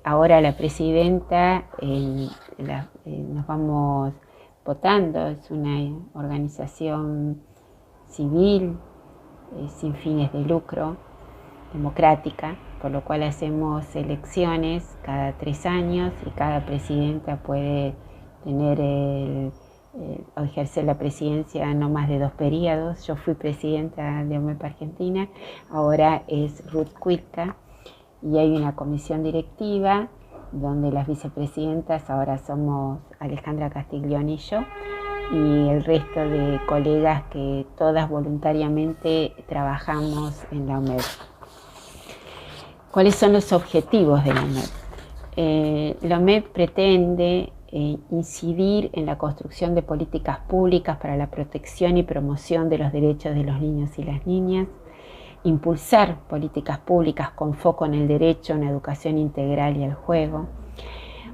Ahora la presidenta, nos vamos votando, es una organización civil, sin fines de lucro, democrática, por lo cual hacemos elecciones cada 3 años y cada presidenta puede tener o ejercer la presidencia no más de 2 periodos. Yo fui presidenta de OMEP Argentina, ahora es Ruth Cuilca, y hay una comisión directiva donde las vicepresidentas ahora somos Alejandra Castiglioni y yo, y el resto de colegas que todas voluntariamente trabajamos en la OMEP. ¿Cuáles son los objetivos de la OMEP? La OMEP pretende incidir en la construcción de políticas públicas para la protección y promoción de los derechos de los niños y las niñas, impulsar políticas públicas con foco en el derecho a una educación integral y al juego,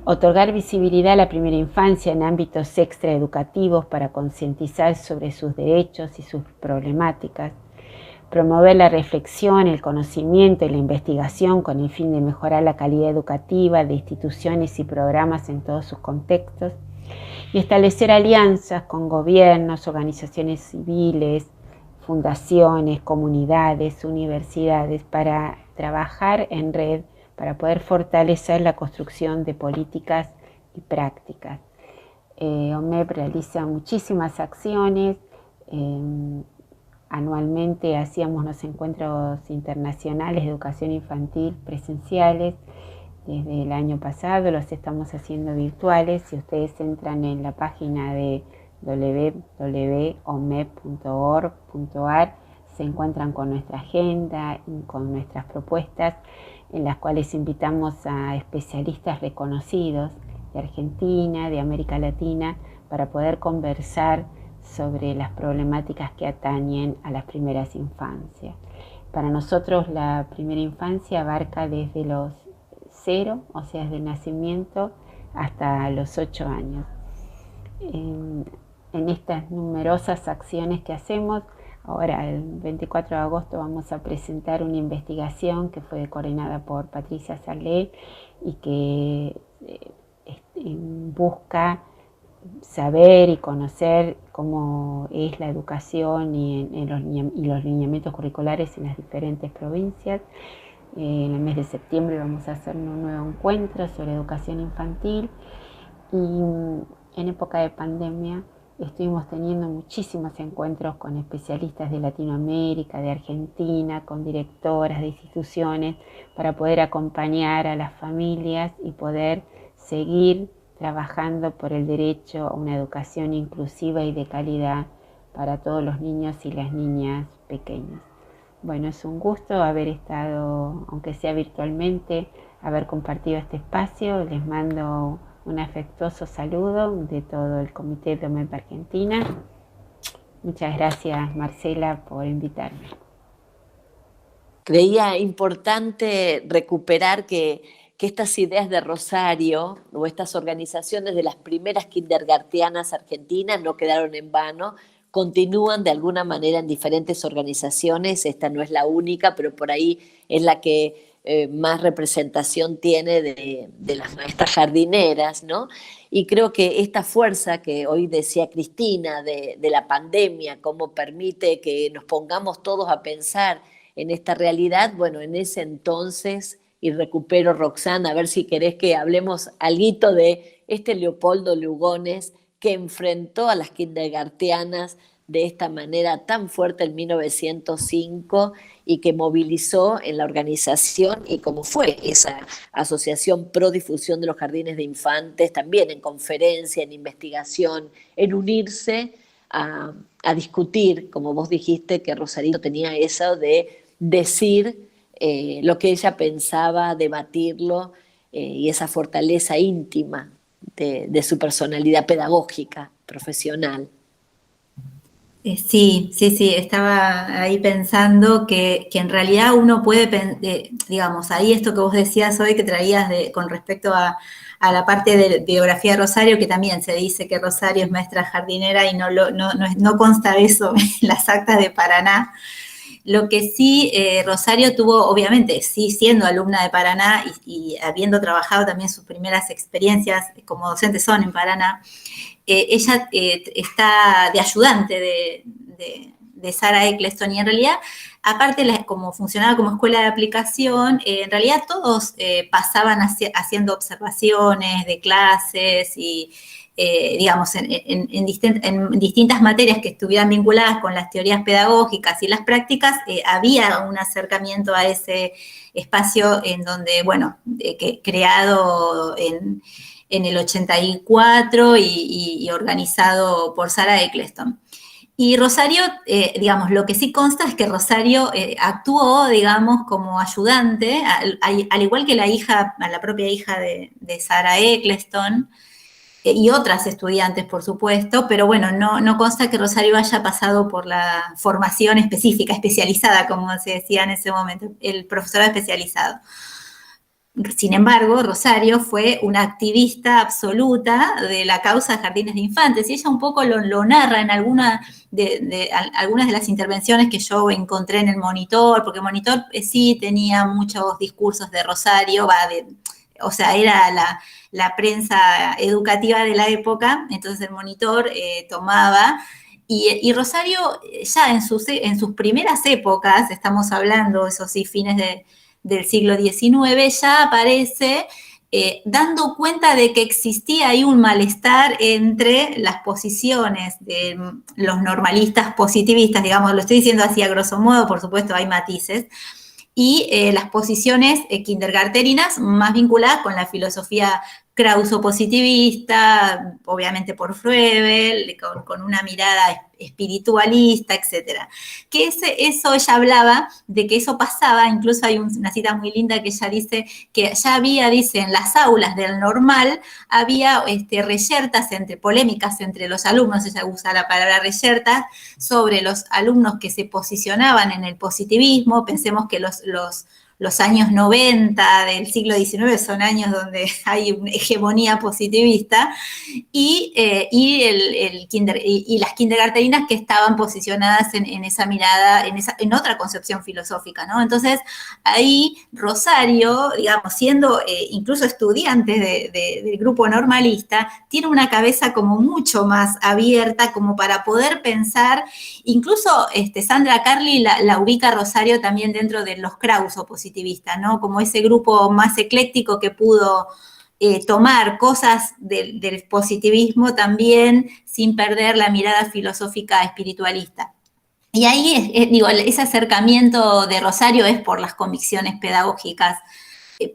otorgar visibilidad a la primera infancia en ámbitos extraeducativos para concientizar sobre sus derechos y sus problemáticas, promover la reflexión, el conocimiento y la investigación con el fin de mejorar la calidad educativa de instituciones y programas en todos sus contextos, y establecer alianzas con gobiernos, organizaciones civiles, fundaciones, comunidades, universidades, para trabajar en red, para poder fortalecer la construcción de políticas y prácticas. OMEP realiza muchísimas acciones. Anualmente hacíamos los encuentros internacionales de educación infantil presenciales. Desde el año pasado los estamos haciendo virtuales. Si ustedes entran en la página de www.omep.org.ar, se encuentran con nuestra agenda y con nuestras propuestas, en las cuales invitamos a especialistas reconocidos de Argentina, de América Latina, para poder conversar sobre las problemáticas que atañen a las primeras infancias. Para nosotros la primera infancia abarca desde los 0, o sea, desde el nacimiento, hasta los 8 años. En estas numerosas acciones que hacemos, ahora el 24 de agosto vamos a presentar una investigación que fue coordinada por Patricia Sarlé y que busca saber y conocer cómo es la educación y los lineamientos curriculares en las diferentes provincias. En el mes de septiembre vamos a hacer un nuevo encuentro sobre educación infantil, y en época de pandemia estuvimos teniendo muchísimos encuentros con especialistas de Latinoamérica, de Argentina, con directoras de instituciones, para poder acompañar a las familias y poder seguir trabajando por el derecho a una educación inclusiva y de calidad para todos los niños y las niñas pequeñas. Bueno, es un gusto haber estado, aunque sea virtualmente, haber compartido este espacio. Les mando un afectuoso saludo de todo el Comité de OMEP Argentina. Muchas gracias, Marcela, por invitarme. Creía importante recuperar que estas ideas de Rosario o estas organizaciones de las primeras kindergartianas argentinas no quedaron en vano, continúan de alguna manera en diferentes organizaciones. Esta no es la única, pero por ahí es la que más representación tiene de las maestras jardineras, ¿no? Y creo que esta fuerza que hoy decía Cristina de la pandemia, cómo permite que nos pongamos todos a pensar en esta realidad, bueno, en ese entonces, y recupero, Roxana, a ver si querés que hablemos algo de este Leopoldo Lugones, que enfrentó a las kindergartianas de esta manera tan fuerte en 1905 y que movilizó en la organización, y como fue esa asociación pro difusión de los jardines de infantes, también en conferencia, en investigación, en unirse a discutir, como vos dijiste, que Rosarito tenía eso de decir lo que ella pensaba, debatirlo, y esa fortaleza íntima de su personalidad pedagógica, profesional. Sí, estaba ahí pensando que en realidad uno puede, digamos, ahí esto que vos decías hoy que traías con respecto a la parte de biografía de Rosario, que también se dice que Rosario es maestra jardinera y no consta eso en las actas de Paraná. Lo que sí, Rosario tuvo, obviamente, sí siendo alumna de Paraná y habiendo trabajado también sus primeras experiencias como docente son en Paraná, ella está de ayudante de Sarah Eccleston y en realidad, aparte como funcionaba como escuela de aplicación, en realidad todos pasaban haciendo observaciones de clases y digamos, en distintas materias que estuvieran vinculadas con las teorías pedagógicas y las prácticas, había un acercamiento a ese espacio en donde, bueno, creado en el 84 y organizado por Sarah Eccleston. Y Rosario, digamos, lo que sí consta es que Rosario actuó, digamos, como ayudante, al igual que la propia hija de Sarah Eccleston, y otras estudiantes, por supuesto, pero bueno, no consta que Rosario haya pasado por la formación específica, especializada, como se decía en ese momento, el profesorado especializado. Sin embargo, Rosario fue una activista absoluta de la causa de jardines de infantes, y ella un poco lo narra en algunas de las intervenciones que yo encontré en el Monitor, porque el Monitor sí tenía muchos discursos de Rosario, o sea, era la prensa educativa de la época, entonces el Monitor tomaba, y Rosario ya en sus primeras épocas, estamos hablando, eso sí, fines del siglo XIX, ya aparece dando cuenta de que existía ahí un malestar entre las posiciones de los normalistas positivistas, digamos, lo estoy diciendo así a grosso modo, por supuesto hay matices, y las posiciones kindergartenianas más vinculadas con la filosofía krauso-positivista, obviamente por Froebel, con una mirada espiritualista, etc. Que eso ella hablaba de que eso pasaba, incluso hay una cita muy linda que ella dice que ya había, dice, en las aulas del normal, había reyertas, polémicas entre los alumnos, ella usa la palabra reyertas, sobre los alumnos que se posicionaban en el positivismo. Pensemos que los años 90 del siglo XIX son años donde hay una hegemonía positivista, y las kindergarteninas que estaban posicionadas en esa mirada, en otra concepción filosófica, ¿no? Entonces, ahí Rosario, digamos, siendo incluso estudiante del grupo normalista, tiene una cabeza como mucho más abierta como para poder pensar, incluso Sandra Carli la ubica a Rosario también dentro de los krauso-positivistas, ¿no? Como ese grupo más ecléctico que pudo tomar cosas del positivismo también sin perder la mirada filosófica espiritualista. Y ahí, digo, ese acercamiento de Rosario es por las convicciones pedagógicas,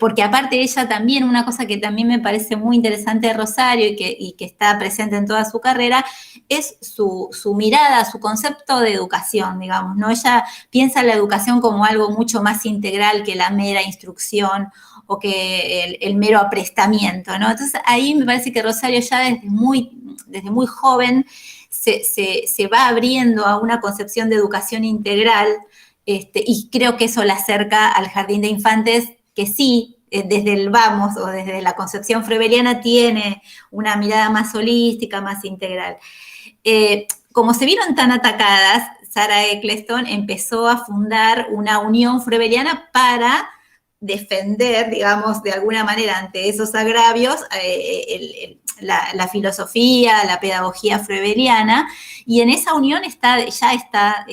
porque aparte ella también, una cosa que también me parece muy interesante de Rosario y que está presente en toda su carrera, es su mirada, su concepto de educación, digamos, ¿no? Ella piensa la educación como algo mucho más integral que la mera instrucción o que el mero aprestamiento, ¿no? Entonces ahí me parece que Rosario ya desde muy joven se va abriendo a una concepción de educación integral, y creo que eso la acerca al jardín de infantes, que sí, desde el vamos o desde la concepción froebeliana tiene una mirada más holística, más integral. Como se vieron tan atacadas, Sarah Eccleston empezó a fundar una unión froebeliana para defender, digamos, de alguna manera ante esos agravios, la filosofía, la pedagogía froebeliana, y en esa unión ya está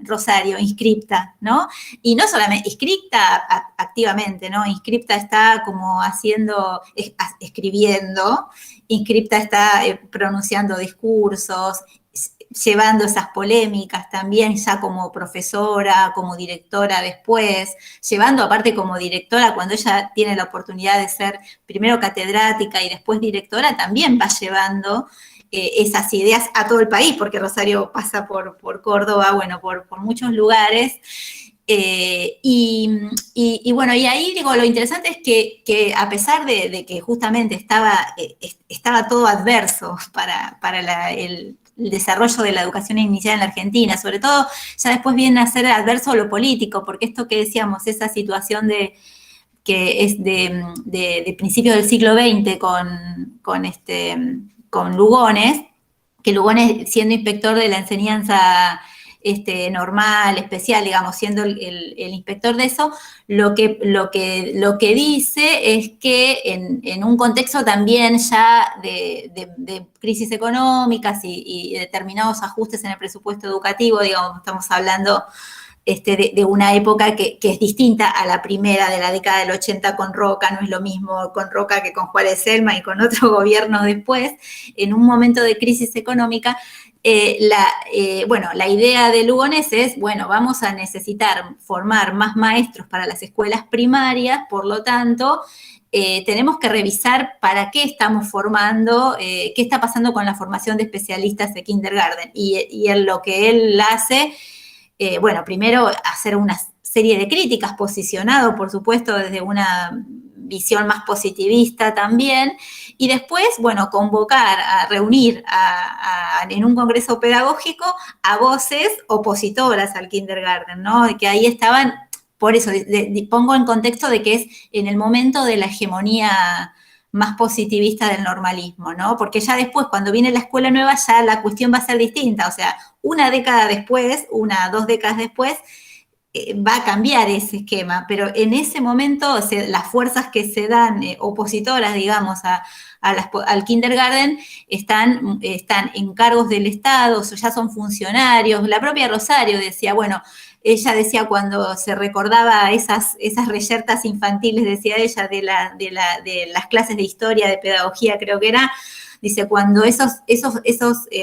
Rosario inscripta, ¿no? Y no solamente inscripta activamente, ¿no? Inscripta está como escribiendo, inscripta está pronunciando discursos, llevando esas polémicas también ya como profesora, como directora después, llevando aparte como directora cuando ella tiene la oportunidad de ser primero catedrática y después directora, también va llevando esas ideas a todo el país, porque Rosario pasa por Córdoba, bueno, por muchos lugares. Bueno, y ahí digo, lo interesante es que a pesar de que justamente estaba todo adverso para el desarrollo de la educación inicial en la Argentina, sobre todo ya después viene a ser adverso lo político, porque esto que decíamos, esa situación que es de principios del siglo XX con Lugones, que Lugones, siendo inspector de la enseñanza normal, especial, digamos, siendo el inspector de eso, lo que dice es que en un contexto también ya de crisis económicas y determinados ajustes en el presupuesto educativo, digamos, estamos hablando de una época que es distinta a la primera de la década del 80 con Roca, no es lo mismo con Roca que con Juárez Celma y con otro gobierno después, en un momento de crisis económica. La idea de Lugones es, bueno, vamos a necesitar formar más maestros para las escuelas primarias, por lo tanto, tenemos que revisar para qué estamos formando, qué está pasando con la formación de especialistas de kindergarten. Y en lo que él hace, primero hacer una serie de críticas, posicionado, por supuesto, desde una visión más positivista también, y después, bueno, convocar, a reunir en un congreso pedagógico a voces opositoras al kindergarten, ¿no? Que ahí estaban, por eso, pongo en contexto de que es en el momento de la hegemonía más positivista del normalismo, ¿no? Porque ya después, cuando viene la escuela nueva, ya la cuestión va a ser distinta, o sea, una década después, 2 décadas después, va a cambiar ese esquema, pero en ese momento las fuerzas que se dan opositoras, digamos, al kindergarten están en cargos del Estado, ya son funcionarios. La propia Rosario decía, bueno, ella decía cuando se recordaba esas reyertas infantiles, decía ella, de las clases de historia, de pedagogía, creo que era, dice, cuando esos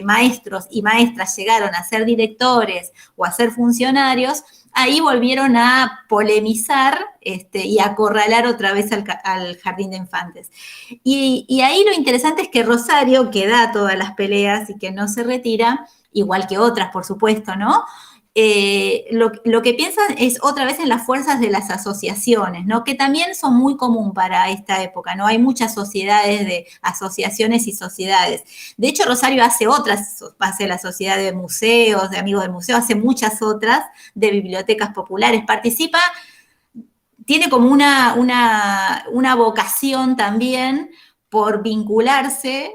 maestros y maestras llegaron a ser directores o a ser funcionarios, ahí volvieron a polemizar y a acorralar otra vez al jardín de infantes. Y ahí lo interesante es que Rosario, que da todas las peleas y que no se retira, igual que otras, por supuesto, ¿no? Lo que piensan es otra vez en las fuerzas de las asociaciones, ¿no? Que también son muy común para esta época, ¿no? Hay muchas sociedades de asociaciones y sociedades. De hecho, Rosario hace la sociedad de museos, de amigos del museo, hace muchas otras de bibliotecas populares, participa, tiene como una vocación también por vincularse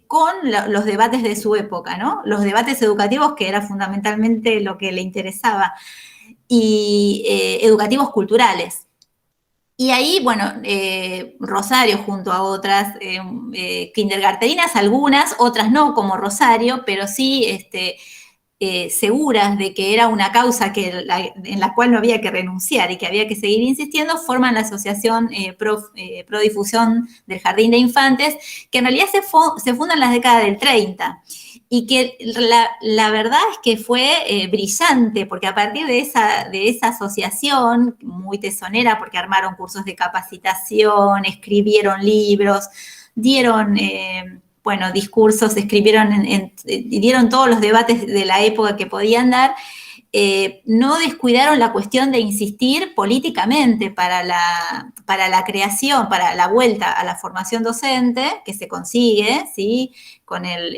con los debates de su época, ¿no? Los debates educativos, que era fundamentalmente lo que le interesaba, y educativos culturales. Y ahí, bueno, Rosario junto a otras kindergarteninas, algunas, otras no, como Rosario, pero sí seguras de que era una causa en la cual no había que renunciar y que había que seguir insistiendo, forman la Asociación Pro Difusión del Jardín de Infantes, que en realidad se funda en las décadas del 30, y que la verdad es que fue brillante, porque a partir de esa asociación, muy tesonera, porque armaron cursos de capacitación, escribieron libros, dieron discursos, escribieron, dieron todos los debates de la época que podían dar, no descuidaron la cuestión de insistir políticamente para la creación, para la vuelta a la formación docente, que se consigue, ¿sí? Con el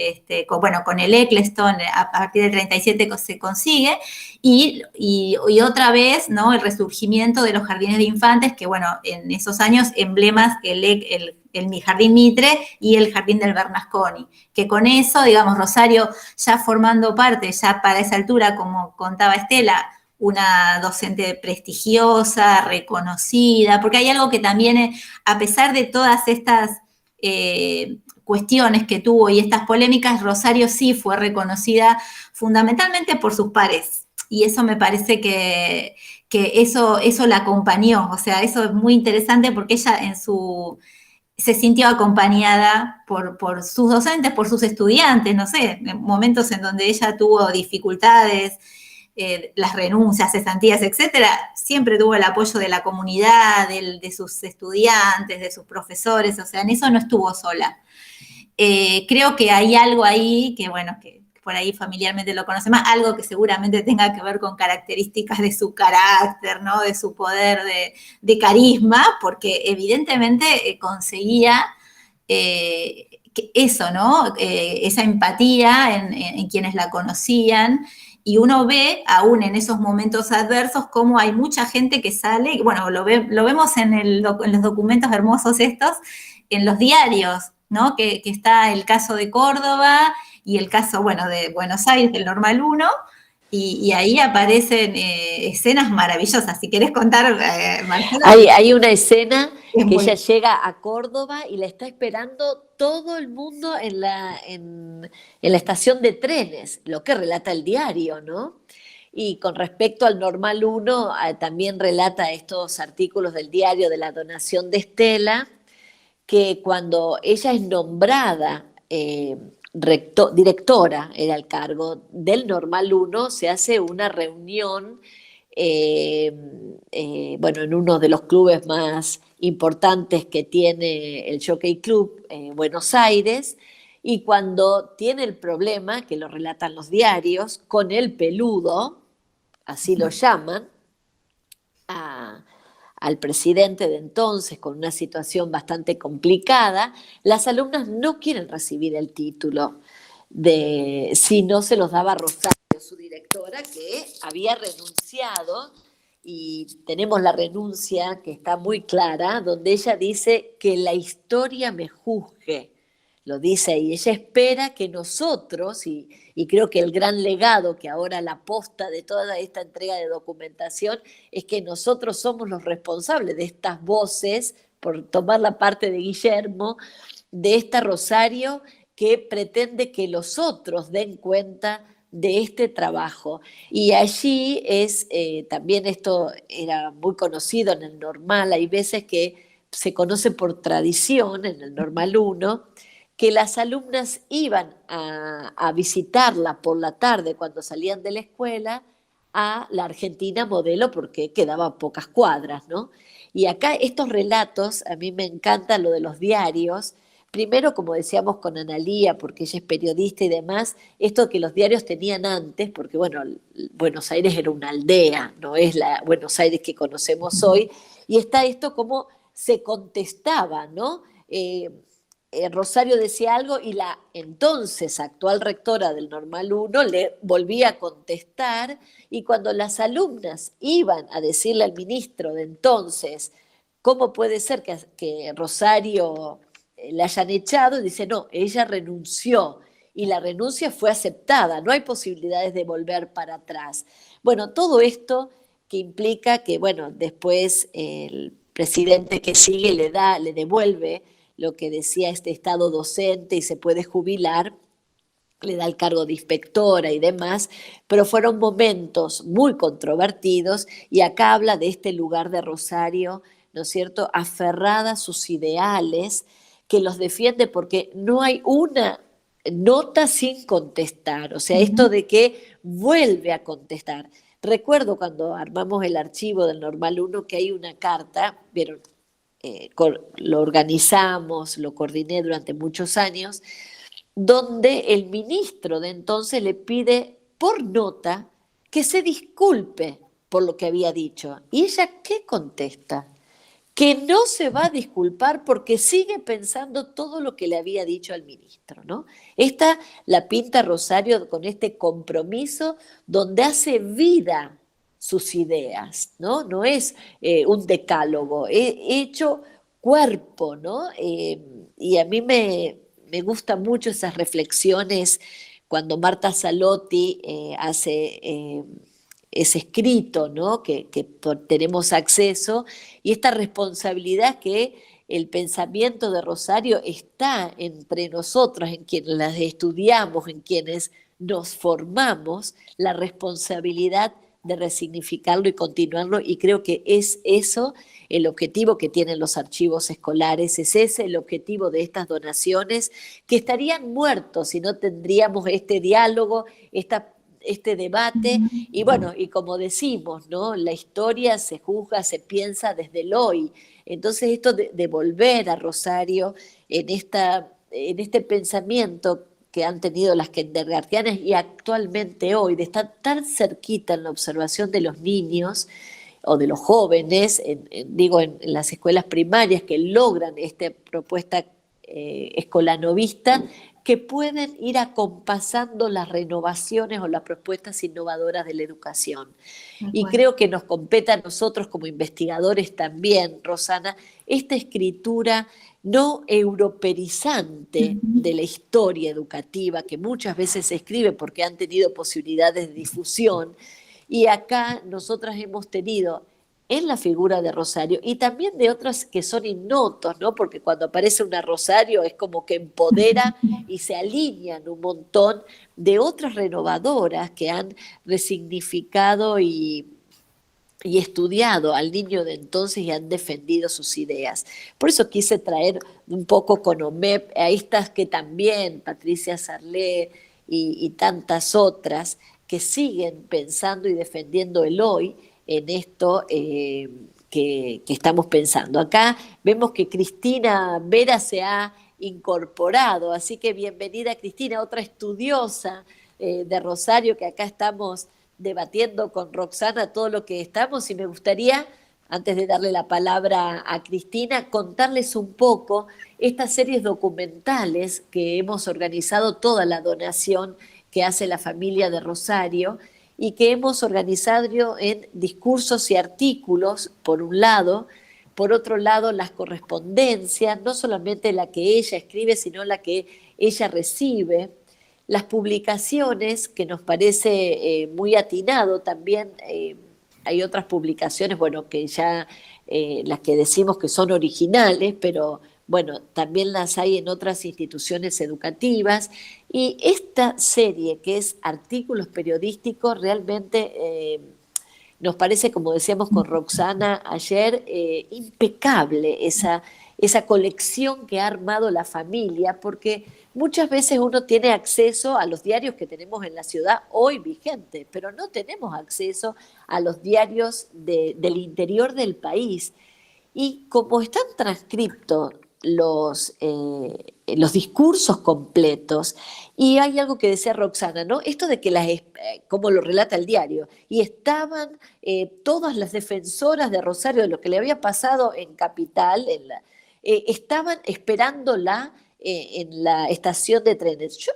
Eccleston, a partir del 37 se consigue, y otra vez, ¿no? El resurgimiento de los jardines de infantes, que bueno, en esos años emblemas, el Jardín Mitre y el Jardín del Bernasconi, que con eso, digamos, Rosario ya formando parte, ya para esa altura, como contaba Estela, una docente prestigiosa, reconocida, porque hay algo que también, a pesar de todas estas cuestiones que tuvo y estas polémicas, Rosario sí fue reconocida fundamentalmente por sus pares, y eso me parece que eso la acompañó, o sea, eso es muy interesante porque ella se sintió acompañada por sus docentes, por sus estudiantes, no sé, en momentos en donde ella tuvo dificultades, las renuncias, cesantías, etcétera, siempre tuvo el apoyo de la comunidad, de sus estudiantes, de sus profesores, o sea, en eso no estuvo sola. Creo que hay algo ahí que, bueno, que por ahí familiarmente lo conocen más, algo que seguramente tenga que ver con características de su carácter, ¿no? De su poder de carisma, porque evidentemente conseguía eso, ¿no? Esa empatía en quienes la conocían. Y uno ve, aún en esos momentos adversos, cómo hay mucha gente que sale, bueno, lo vemos en los documentos hermosos estos, en los diarios, ¿no? Que está el caso de Córdoba y el caso, bueno, de Buenos Aires, del Normal 1, y ahí aparecen escenas maravillosas. Si querés contar, Marcela. Hay una escena que muy... ella llega a Córdoba y la está esperando todo el mundo en la estación de trenes, lo que relata el diario, ¿no? Y con respecto al Normal 1, también relata estos artículos del diario de la donación de Estela, que cuando ella es nombrada directora, era el cargo del Normal 1, se hace una reunión, bueno, en uno de los clubes más importantes que tiene el Jockey Club, Buenos Aires, y cuando tiene el problema, que lo relatan los diarios, con el peludo, así lo llaman, al presidente de entonces, con una situación bastante complicada, las alumnas no quieren recibir el título si no se los daba Rosario, su directora, que había renunciado, y tenemos la renuncia que está muy clara, donde ella dice que la historia me juzgue. Lo dice ahí, ella espera que nosotros, y creo que el gran legado que ahora la posta de toda esta entrega de documentación es que nosotros somos los responsables de estas voces, por tomar la parte de Guillermo, de esta Rosario que pretende que los otros den cuenta de este trabajo. Y allí también esto era muy conocido en el Normal, hay veces que se conoce por tradición en el Normal 1, que las alumnas iban a visitarla por la tarde cuando salían de la escuela a la Argentina Modelo, porque quedaban pocas cuadras, ¿no? Y acá estos relatos, a mí me encanta lo de los diarios. Primero, como decíamos con Analía, porque ella es periodista y demás, esto que los diarios tenían antes, porque bueno, Buenos Aires era una aldea, no es la Buenos Aires que conocemos hoy, y está esto como se contestaba, ¿no? Rosario decía algo y la entonces actual rectora del Normal 1 le volvía a contestar, y cuando las alumnas iban a decirle al ministro de entonces cómo puede ser que Rosario la hayan echado, dice no, ella renunció y la renuncia fue aceptada, no hay posibilidades de volver para atrás. Bueno, todo esto que implica que, bueno, después el presidente que sigue le devuelve lo que decía este estado docente y se puede jubilar, le da el cargo de inspectora y demás, pero fueron momentos muy controvertidos, y acá habla de este lugar de Rosario, ¿no es cierto?, aferrada a sus ideales, que los defiende porque no hay una nota sin contestar, o sea, esto de que vuelve a contestar. Recuerdo cuando armamos el archivo del Normal 1 que hay una carta, vieron, lo organizamos, lo coordiné durante muchos años, donde el ministro de entonces le pide por nota que se disculpe por lo que había dicho. ¿Y ella qué contesta? Que no se va a disculpar porque sigue pensando todo lo que le había dicho al ministro, ¿no? Esta la pinta Rosario con este compromiso donde hace vida sus ideas, ¿no? No es un decálogo, he hecho cuerpo, ¿no? Y a mí me gustan mucho esas reflexiones cuando Marta Salotti hace ese escrito, ¿no? que tenemos acceso, y esta responsabilidad que el pensamiento de Rosario está entre nosotros, en quienes las estudiamos, en quienes nos formamos, la responsabilidad de resignificarlo y continuarlo, y creo que es eso el objetivo que tienen los archivos escolares, es ese el objetivo de estas donaciones, que estarían muertos si no tendríamos este diálogo, este debate, y bueno, y como decimos, ¿no? La historia se juzga, se piensa desde el hoy. Entonces esto de volver a Rosario en este pensamiento que han tenido las kindergartenas y actualmente hoy, de estar tan cerquita en la observación de los niños o de los jóvenes, en las escuelas primarias que logran esta propuesta escolanovista, que pueden ir acompasando las renovaciones o las propuestas innovadoras de la educación. Y creo que nos compete a nosotros como investigadores también, Rosana, esta escritura no europeizante de la historia educativa que muchas veces se escribe porque han tenido posibilidades de difusión, y acá nosotras hemos tenido en la figura de Rosario y también de otras que son ignotos, ¿no? Porque cuando aparece una Rosario es como que empodera y se alinean un montón de otras renovadoras que han resignificado y estudiado al niño de entonces y han defendido sus ideas. Por eso quise traer un poco con OMEP a estas que también, Patricia Sarlé y tantas otras, que siguen pensando y defendiendo el hoy en esto que estamos pensando. Acá vemos que Cristina Vera se ha incorporado, así que bienvenida Cristina, otra estudiosa de Rosario, que acá estamos debatiendo con Roxana todo lo que estamos, y me gustaría, antes de darle la palabra a Cristina, contarles un poco estas series documentales que hemos organizado, toda la donación que hace la familia de Rosario y que hemos organizado en discursos y artículos, por un lado, por otro lado las correspondencias, no solamente la que ella escribe, sino la que ella recibe, las publicaciones, que nos parece muy atinado también. Hay otras publicaciones, bueno, que ya las que decimos que son originales, pero bueno, también las hay en otras instituciones educativas. Y esta serie, que es artículos periodísticos, realmente nos parece, como decíamos con Roxana ayer, impecable esa colección que ha armado la familia, porque muchas veces uno tiene acceso a los diarios que tenemos en la ciudad hoy vigentes, pero no tenemos acceso a los diarios del interior del país. Y como están transcriptos los discursos completos, y hay algo que decía Roxana, ¿no? Esto de que como lo relata el diario, y estaban todas las defensoras de Rosario de lo que le había pasado en Capital, estaban esperándola en la estación de trenes. Yo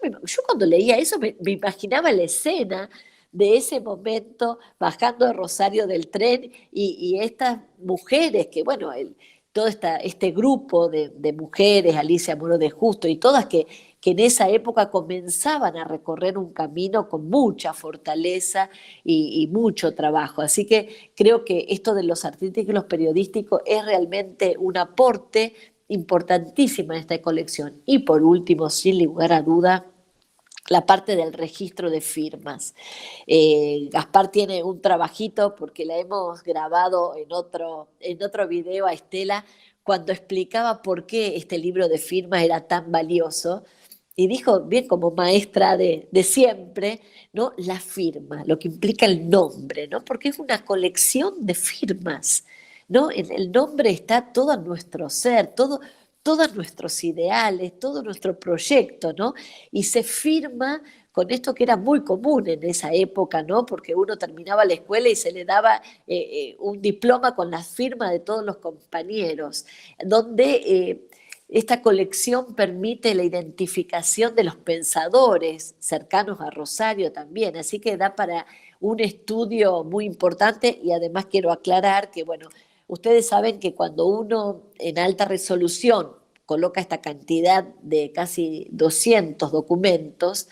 cuando leía eso me imaginaba la escena de ese momento bajando de Rosario del tren y estas mujeres que, bueno, todo este grupo de mujeres, Alicia Muro de Justo y todas que en esa época comenzaban a recorrer un camino con mucha fortaleza y mucho trabajo. Así que creo que esto de los artículos periodísticos es realmente un aporte importantísimo en esta colección. Y por último, sin lugar a duda, la parte del registro de firmas. Gaspar tiene un trabajito porque la hemos grabado en otro video a Estela cuando explicaba por qué este libro de firmas era tan valioso. Y dijo, bien como maestra de siempre, ¿no? La firma, lo que implica el nombre, ¿no? Porque es una colección de firmas, ¿no? En el nombre está todo nuestro ser, todos nuestros ideales, todo nuestro proyecto, ¿no? Y se firma con esto que era muy común en esa época, ¿no? Porque uno terminaba la escuela y se le daba un diploma con la firma de todos los compañeros, donde esta colección permite la identificación de los pensadores cercanos a Rosario también, así que da para un estudio muy importante. Y además quiero aclarar que, bueno, ustedes saben que cuando uno en alta resolución coloca esta cantidad de casi 200 documentos,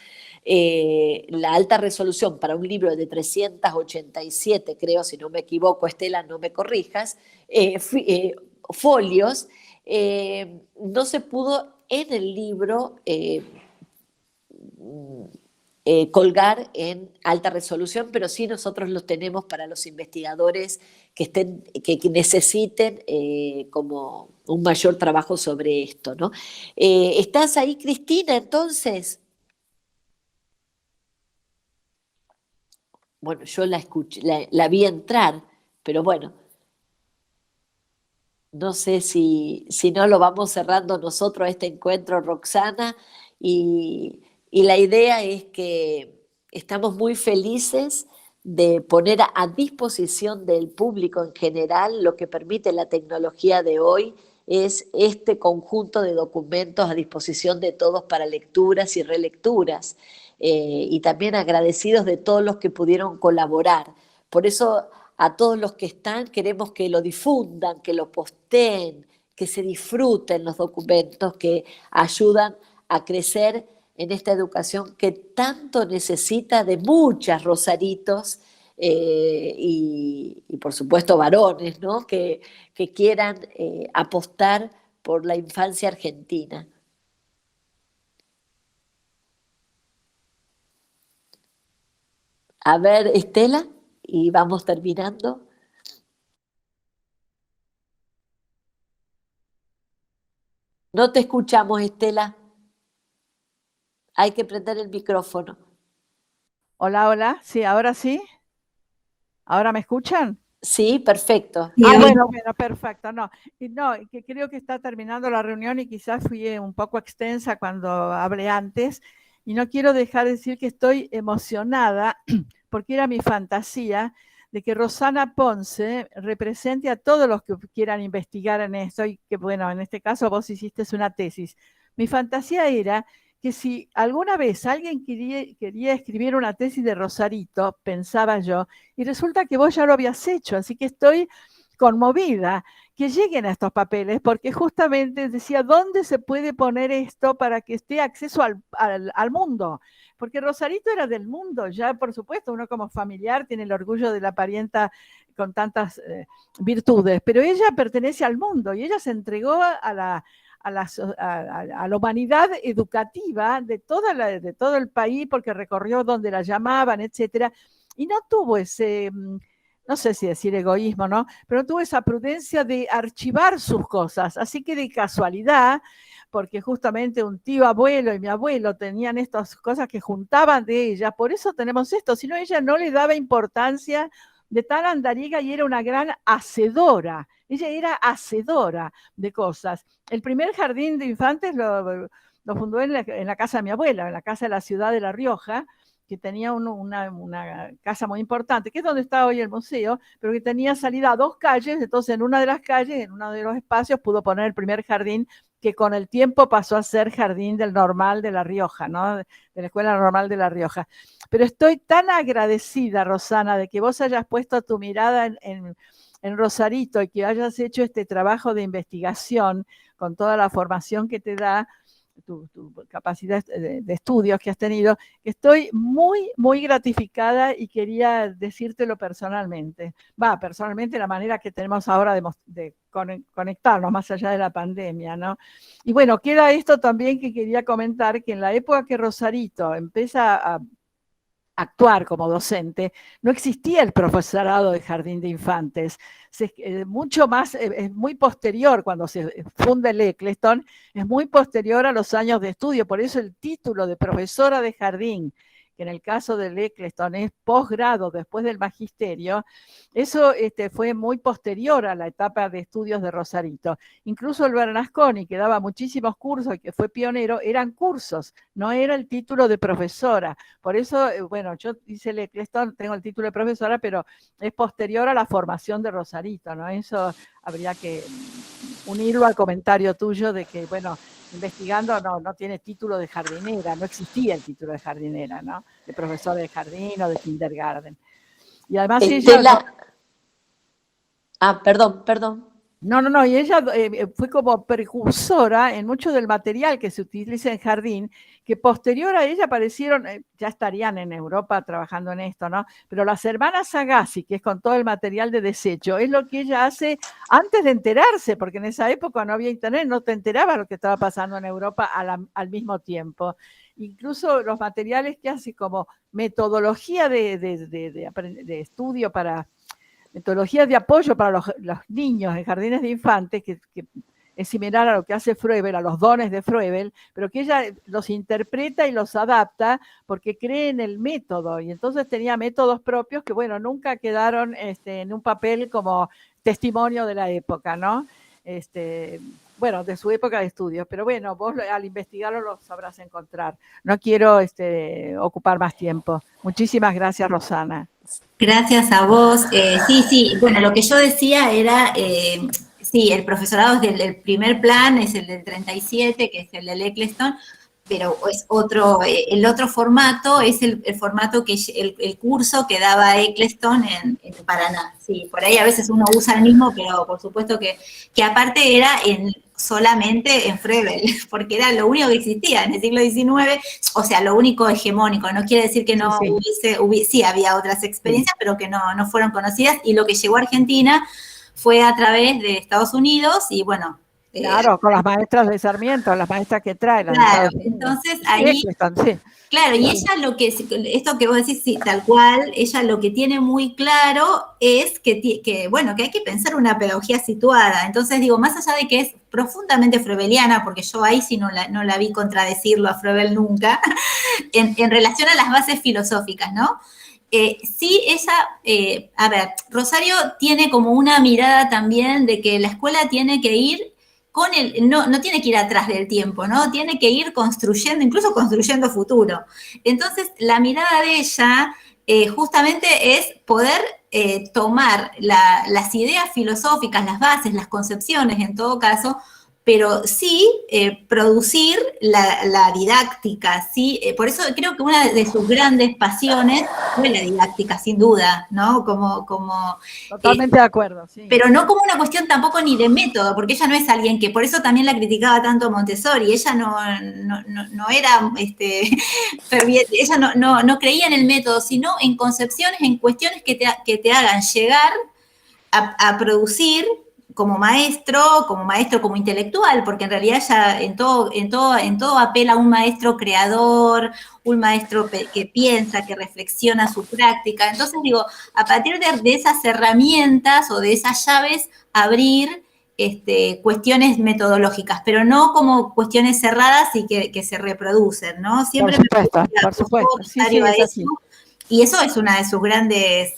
la alta resolución para un libro de 387, creo, si no me equivoco, Estela, no me corrijas, folios, no se pudo en el libro colgar en alta resolución, pero sí nosotros los tenemos para los investigadores que necesiten como un mayor trabajo sobre esto, ¿no? ¿Estás ahí, Cristina, entonces? Bueno, yo la escuché, la vi entrar, pero bueno, no sé si no lo vamos cerrando nosotros este encuentro, Roxana, y Y la idea es que estamos muy felices de poner a disposición del público en general. Lo que permite la tecnología de hoy es este conjunto de documentos a disposición de todos para lecturas y relecturas, y también agradecidos de todos los que pudieron colaborar. Por eso a todos los que están queremos que lo difundan, que lo posteen, que se disfruten los documentos que ayudan a crecer en esta educación que tanto necesita de muchas rosaritos, y por supuesto varones, ¿no? que quieran apostar por la infancia argentina. A ver, Estela, y vamos terminando. No te escuchamos, Estela. Hay que prender el micrófono. Hola, hola. Sí, ahora sí. ¿Ahora me escuchan? Sí, perfecto. Bueno, perfecto. No, que creo que está terminando la reunión y quizás fui un poco extensa cuando hablé antes. Y no quiero dejar de decir que estoy emocionada porque era mi fantasía de que Rosana Ponce represente a todos los que quieran investigar en esto y que, bueno, en este caso vos hiciste una tesis. Mi fantasía era que si alguna vez alguien quería escribir una tesis de Rosarito, pensaba yo, y resulta que vos ya lo habías hecho, así que estoy conmovida que lleguen a estos papeles, porque justamente decía, ¿dónde se puede poner esto para que esté acceso al mundo? Porque Rosarito era del mundo, ya por supuesto, uno como familiar tiene el orgullo de la parienta con tantas virtudes, pero ella pertenece al mundo y ella se entregó a la humanidad educativa de todo el país, porque recorrió donde la llamaban, etcétera, y no tuvo ese, no sé si decir egoísmo, ¿no? Pero tuvo esa prudencia de archivar sus cosas, así que de casualidad, porque justamente un tío abuelo y mi abuelo tenían estas cosas que juntaban de ella, por eso tenemos esto, si no ella no le daba importancia de tal andariega y era una gran hacedora, ella era hacedora de cosas. El primer jardín de infantes lo fundó en la casa de mi abuela, en la casa de la ciudad de La Rioja, que tenía una casa muy importante, que es donde está hoy el museo, pero que tenía salida a 2 calles, entonces en una de las calles, en uno de los espacios, pudo poner el primer jardín, que con el tiempo pasó a ser jardín del Normal de La Rioja, ¿no? De la Escuela Normal de La Rioja. Pero estoy tan agradecida, Rosana, de que vos hayas puesto tu mirada en Rosarito y que hayas hecho este trabajo de investigación con toda la formación que te da, tu capacidad de estudios que has tenido, que estoy muy, muy gratificada y quería decírtelo personalmente. Personalmente la manera que tenemos ahora de conectarnos más allá de la pandemia, ¿no? Y bueno, queda esto también que quería comentar, que en la época que Rosarito empieza a actuar como docente, no existía el profesorado de jardín de infantes. Mucho más, es muy posterior, cuando se funda el Eccleston, es muy posterior a los años de estudio, por eso el título de profesora de jardín, que en el caso del Eccleston es posgrado después del magisterio, eso fue muy posterior a la etapa de estudios de Rosarito. Incluso el Bernasconi, que daba muchísimos cursos y que fue pionero, eran cursos, no era el título de profesora. Por eso, bueno, yo hice el Eccleston, tengo el título de profesora, pero es posterior a la formación de Rosarito, ¿no? Eso habría que unirlo al comentario tuyo de que, bueno, investigando no tiene título de jardinera, no existía el título de jardinera, ¿no? De profesora de jardín o de kindergarten. Y además Estela... Perdón. No, y ella fue como precursora en mucho del material que se utiliza en jardín, que posterior a ella aparecieron, ya estarían en Europa trabajando en esto, ¿no? Pero las hermanas Agassi, que es con todo el material de desecho, es lo que ella hace antes de enterarse, porque en esa época no había internet, no te enterabas lo que estaba pasando en Europa al mismo tiempo. Incluso los materiales que hace como metodología de estudio para... metodologías de apoyo para los niños en jardines de infantes, que es similar a lo que hace Froebel, a los dones de Froebel, pero que ella los interpreta y los adapta porque cree en el método, y entonces tenía métodos propios que, bueno, nunca quedaron en un papel como testimonio de la época, ¿no? bueno, de su época de estudios, pero bueno, vos al investigarlo lo sabrás encontrar. No quiero ocupar más tiempo. Muchísimas gracias, Rosana. Gracias a vos. Sí, bueno, lo que yo decía era, sí, el profesorado es el primer plan, es el del 37, que es el del Eccleston, pero es otro, el otro formato es el formato que el curso que daba Eccleston en Paraná. Sí, por ahí a veces uno usa el mismo, pero por supuesto que aparte era solamente en Froebel, porque era lo único que existía en el siglo XIX, o sea, lo único hegemónico. No quiere decir que no sí había otras experiencias, pero que no fueron conocidas, y lo que llegó a Argentina fue a través de Estados Unidos, y bueno, claro, con las maestras de Sarmiento, las maestras que traen. Claro, entonces ahí, sí. Claro, y ella esto que vos decís, sí, tal cual, ella lo que tiene muy claro es que bueno, que hay que pensar una pedagogía situada. Entonces digo, más allá de que es profundamente froebeliana, porque yo ahí sí no la vi contradecirlo a Froebel nunca, en relación a las bases filosóficas, ¿no? Sí, ella, a ver, Rosario tiene como una mirada también de que la escuela tiene que ir no tiene que ir atrás del tiempo, ¿no? Tiene que ir construyendo, incluso construyendo futuro. Entonces, la mirada de ella justamente es poder tomar las ideas filosóficas, las bases, las concepciones en todo caso, pero sí producir la didáctica, ¿sí? Por eso creo que una de sus grandes pasiones fue la didáctica, sin duda, ¿no? Totalmente de acuerdo, sí. Pero no como una cuestión tampoco ni de método, porque ella no es alguien que, por eso también la criticaba tanto Montessori, ella no era, ella no creía en el método, sino en concepciones, en cuestiones que te hagan llegar a producir como maestro, como intelectual, porque en realidad ella en todo apela a un maestro creador, un maestro que piensa, que reflexiona su práctica. Entonces digo, a partir de esas herramientas o de esas llaves, abrir cuestiones metodológicas, pero no como cuestiones cerradas y que se reproducen, ¿no? Siempre por supuesto. Sí, es así. Y eso es una de sus grandes...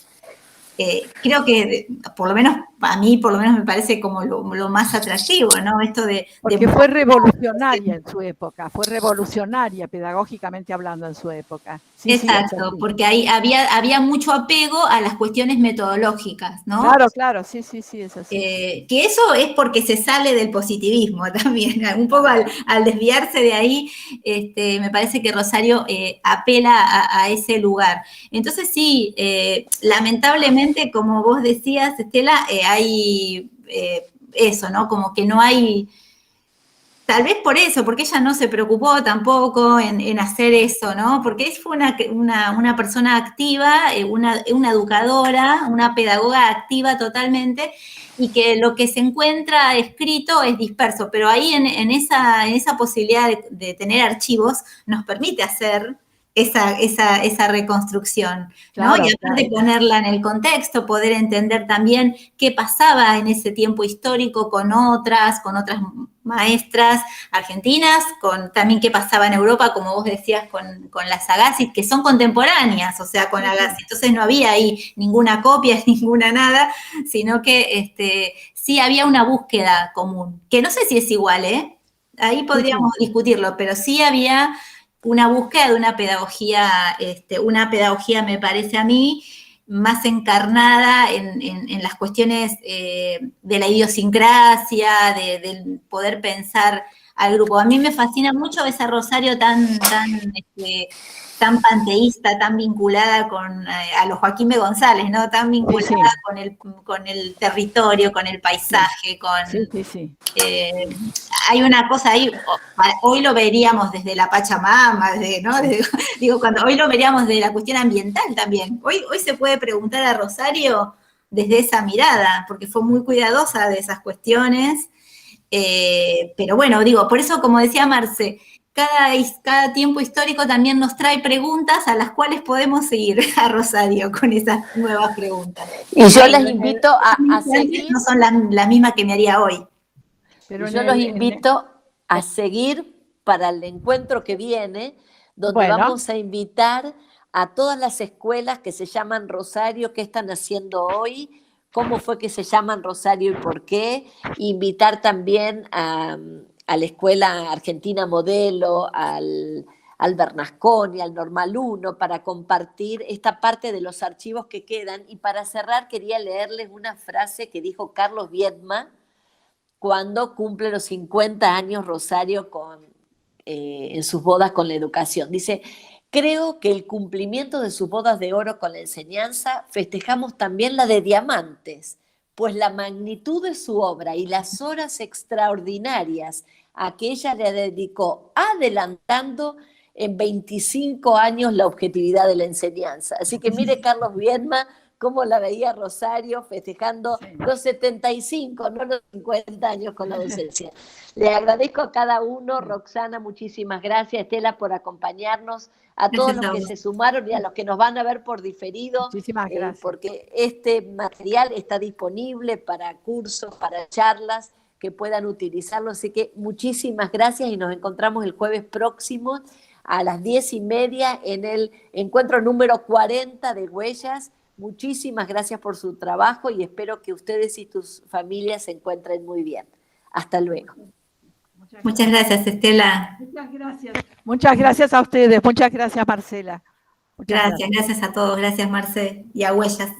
creo que por lo menos a mí me parece como lo más atractivo, ¿no? Esto porque fue revolucionaria en su época, fue revolucionaria pedagógicamente hablando en su época. Sí, exacto, porque ahí había mucho apego a las cuestiones metodológicas, ¿no? Claro, sí, es así. Que eso es porque se sale del positivismo también, un poco al desviarse de ahí, me parece que Rosario apela a ese lugar. Entonces sí, lamentablemente, como vos decías, Estela, hay eso, ¿no? Como que no hay... Tal vez por eso, porque ella no se preocupó tampoco en hacer eso, ¿no? Porque fue una persona activa, una educadora, una pedagoga activa totalmente, y que lo que se encuentra escrito es disperso, pero ahí en esa posibilidad de tener archivos nos permite hacer esa reconstrucción, ¿no? Claro, y aparte ponerla en el contexto, poder entender también qué pasaba en ese tiempo histórico con otras maestras argentinas, también qué pasaba en Europa, como vos decías, con las Agassi, que son contemporáneas, o sea, con Agassi. Entonces no había ahí ninguna copia, ninguna nada, sino que sí había una búsqueda común, que no sé si es igual, ¿eh? Ahí podríamos discutirlo, pero sí había una búsqueda de una pedagogía me parece a mí, más encarnada en las cuestiones de la idiosincrasia, del poder pensar al grupo. A mí me fascina mucho esa Rosario tan panteísta, tan vinculada a los Joaquín B. González, ¿no? Tan vinculada con el territorio, con el paisaje, hay una cosa ahí, hoy lo veríamos desde la Pachamama, ¿no? Hoy lo veríamos desde la cuestión ambiental también. Hoy se puede preguntar a Rosario desde esa mirada, porque fue muy cuidadosa de esas cuestiones. Pero bueno, por eso, como decía Marce, cada tiempo histórico también nos trae preguntas a las cuales podemos seguir a Rosario con esas nuevas preguntas. Y yo les invito a seguir. No son las mismas que me haría hoy. Pero yo los invito a seguir para el encuentro que viene, donde vamos a invitar a todas las escuelas que se llaman Rosario, qué están haciendo hoy, cómo fue que se llaman Rosario y por qué, invitar también a la Escuela Argentina Modelo, al Bernasconi, al Normal 1, para compartir esta parte de los archivos que quedan. Y para cerrar quería leerles una frase que dijo Carlos Viedma cuando cumple los 50 años Rosario en sus bodas con la educación. Dice: creo que el cumplimiento de sus bodas de oro con la enseñanza festejamos también la de diamantes, pues la magnitud de su obra y las horas extraordinarias a que ella le dedicó, adelantando en 25 años la objetividad de la enseñanza. Así que mire, Carlos Viedma, cómo la veía Rosario festejando los 75, no los 50 años con la docencia. Le agradezco a cada uno. Roxana, muchísimas gracias. Estela, por acompañarnos. A todos los que se sumaron y a los que nos van a ver por diferido. Muchísimas gracias. Porque este material está disponible para cursos, para charlas, que puedan utilizarlo. Así que muchísimas gracias y nos encontramos el jueves próximo a las 10:30 en el encuentro número 40 de Huellas. Muchísimas gracias por su trabajo y espero que ustedes y tus familias se encuentren muy bien. Hasta luego. Muchas gracias, Estela. Muchas gracias. Muchas gracias a ustedes. Muchas gracias, Marcela. Gracias a todos. Gracias, Marce, y a Huellas.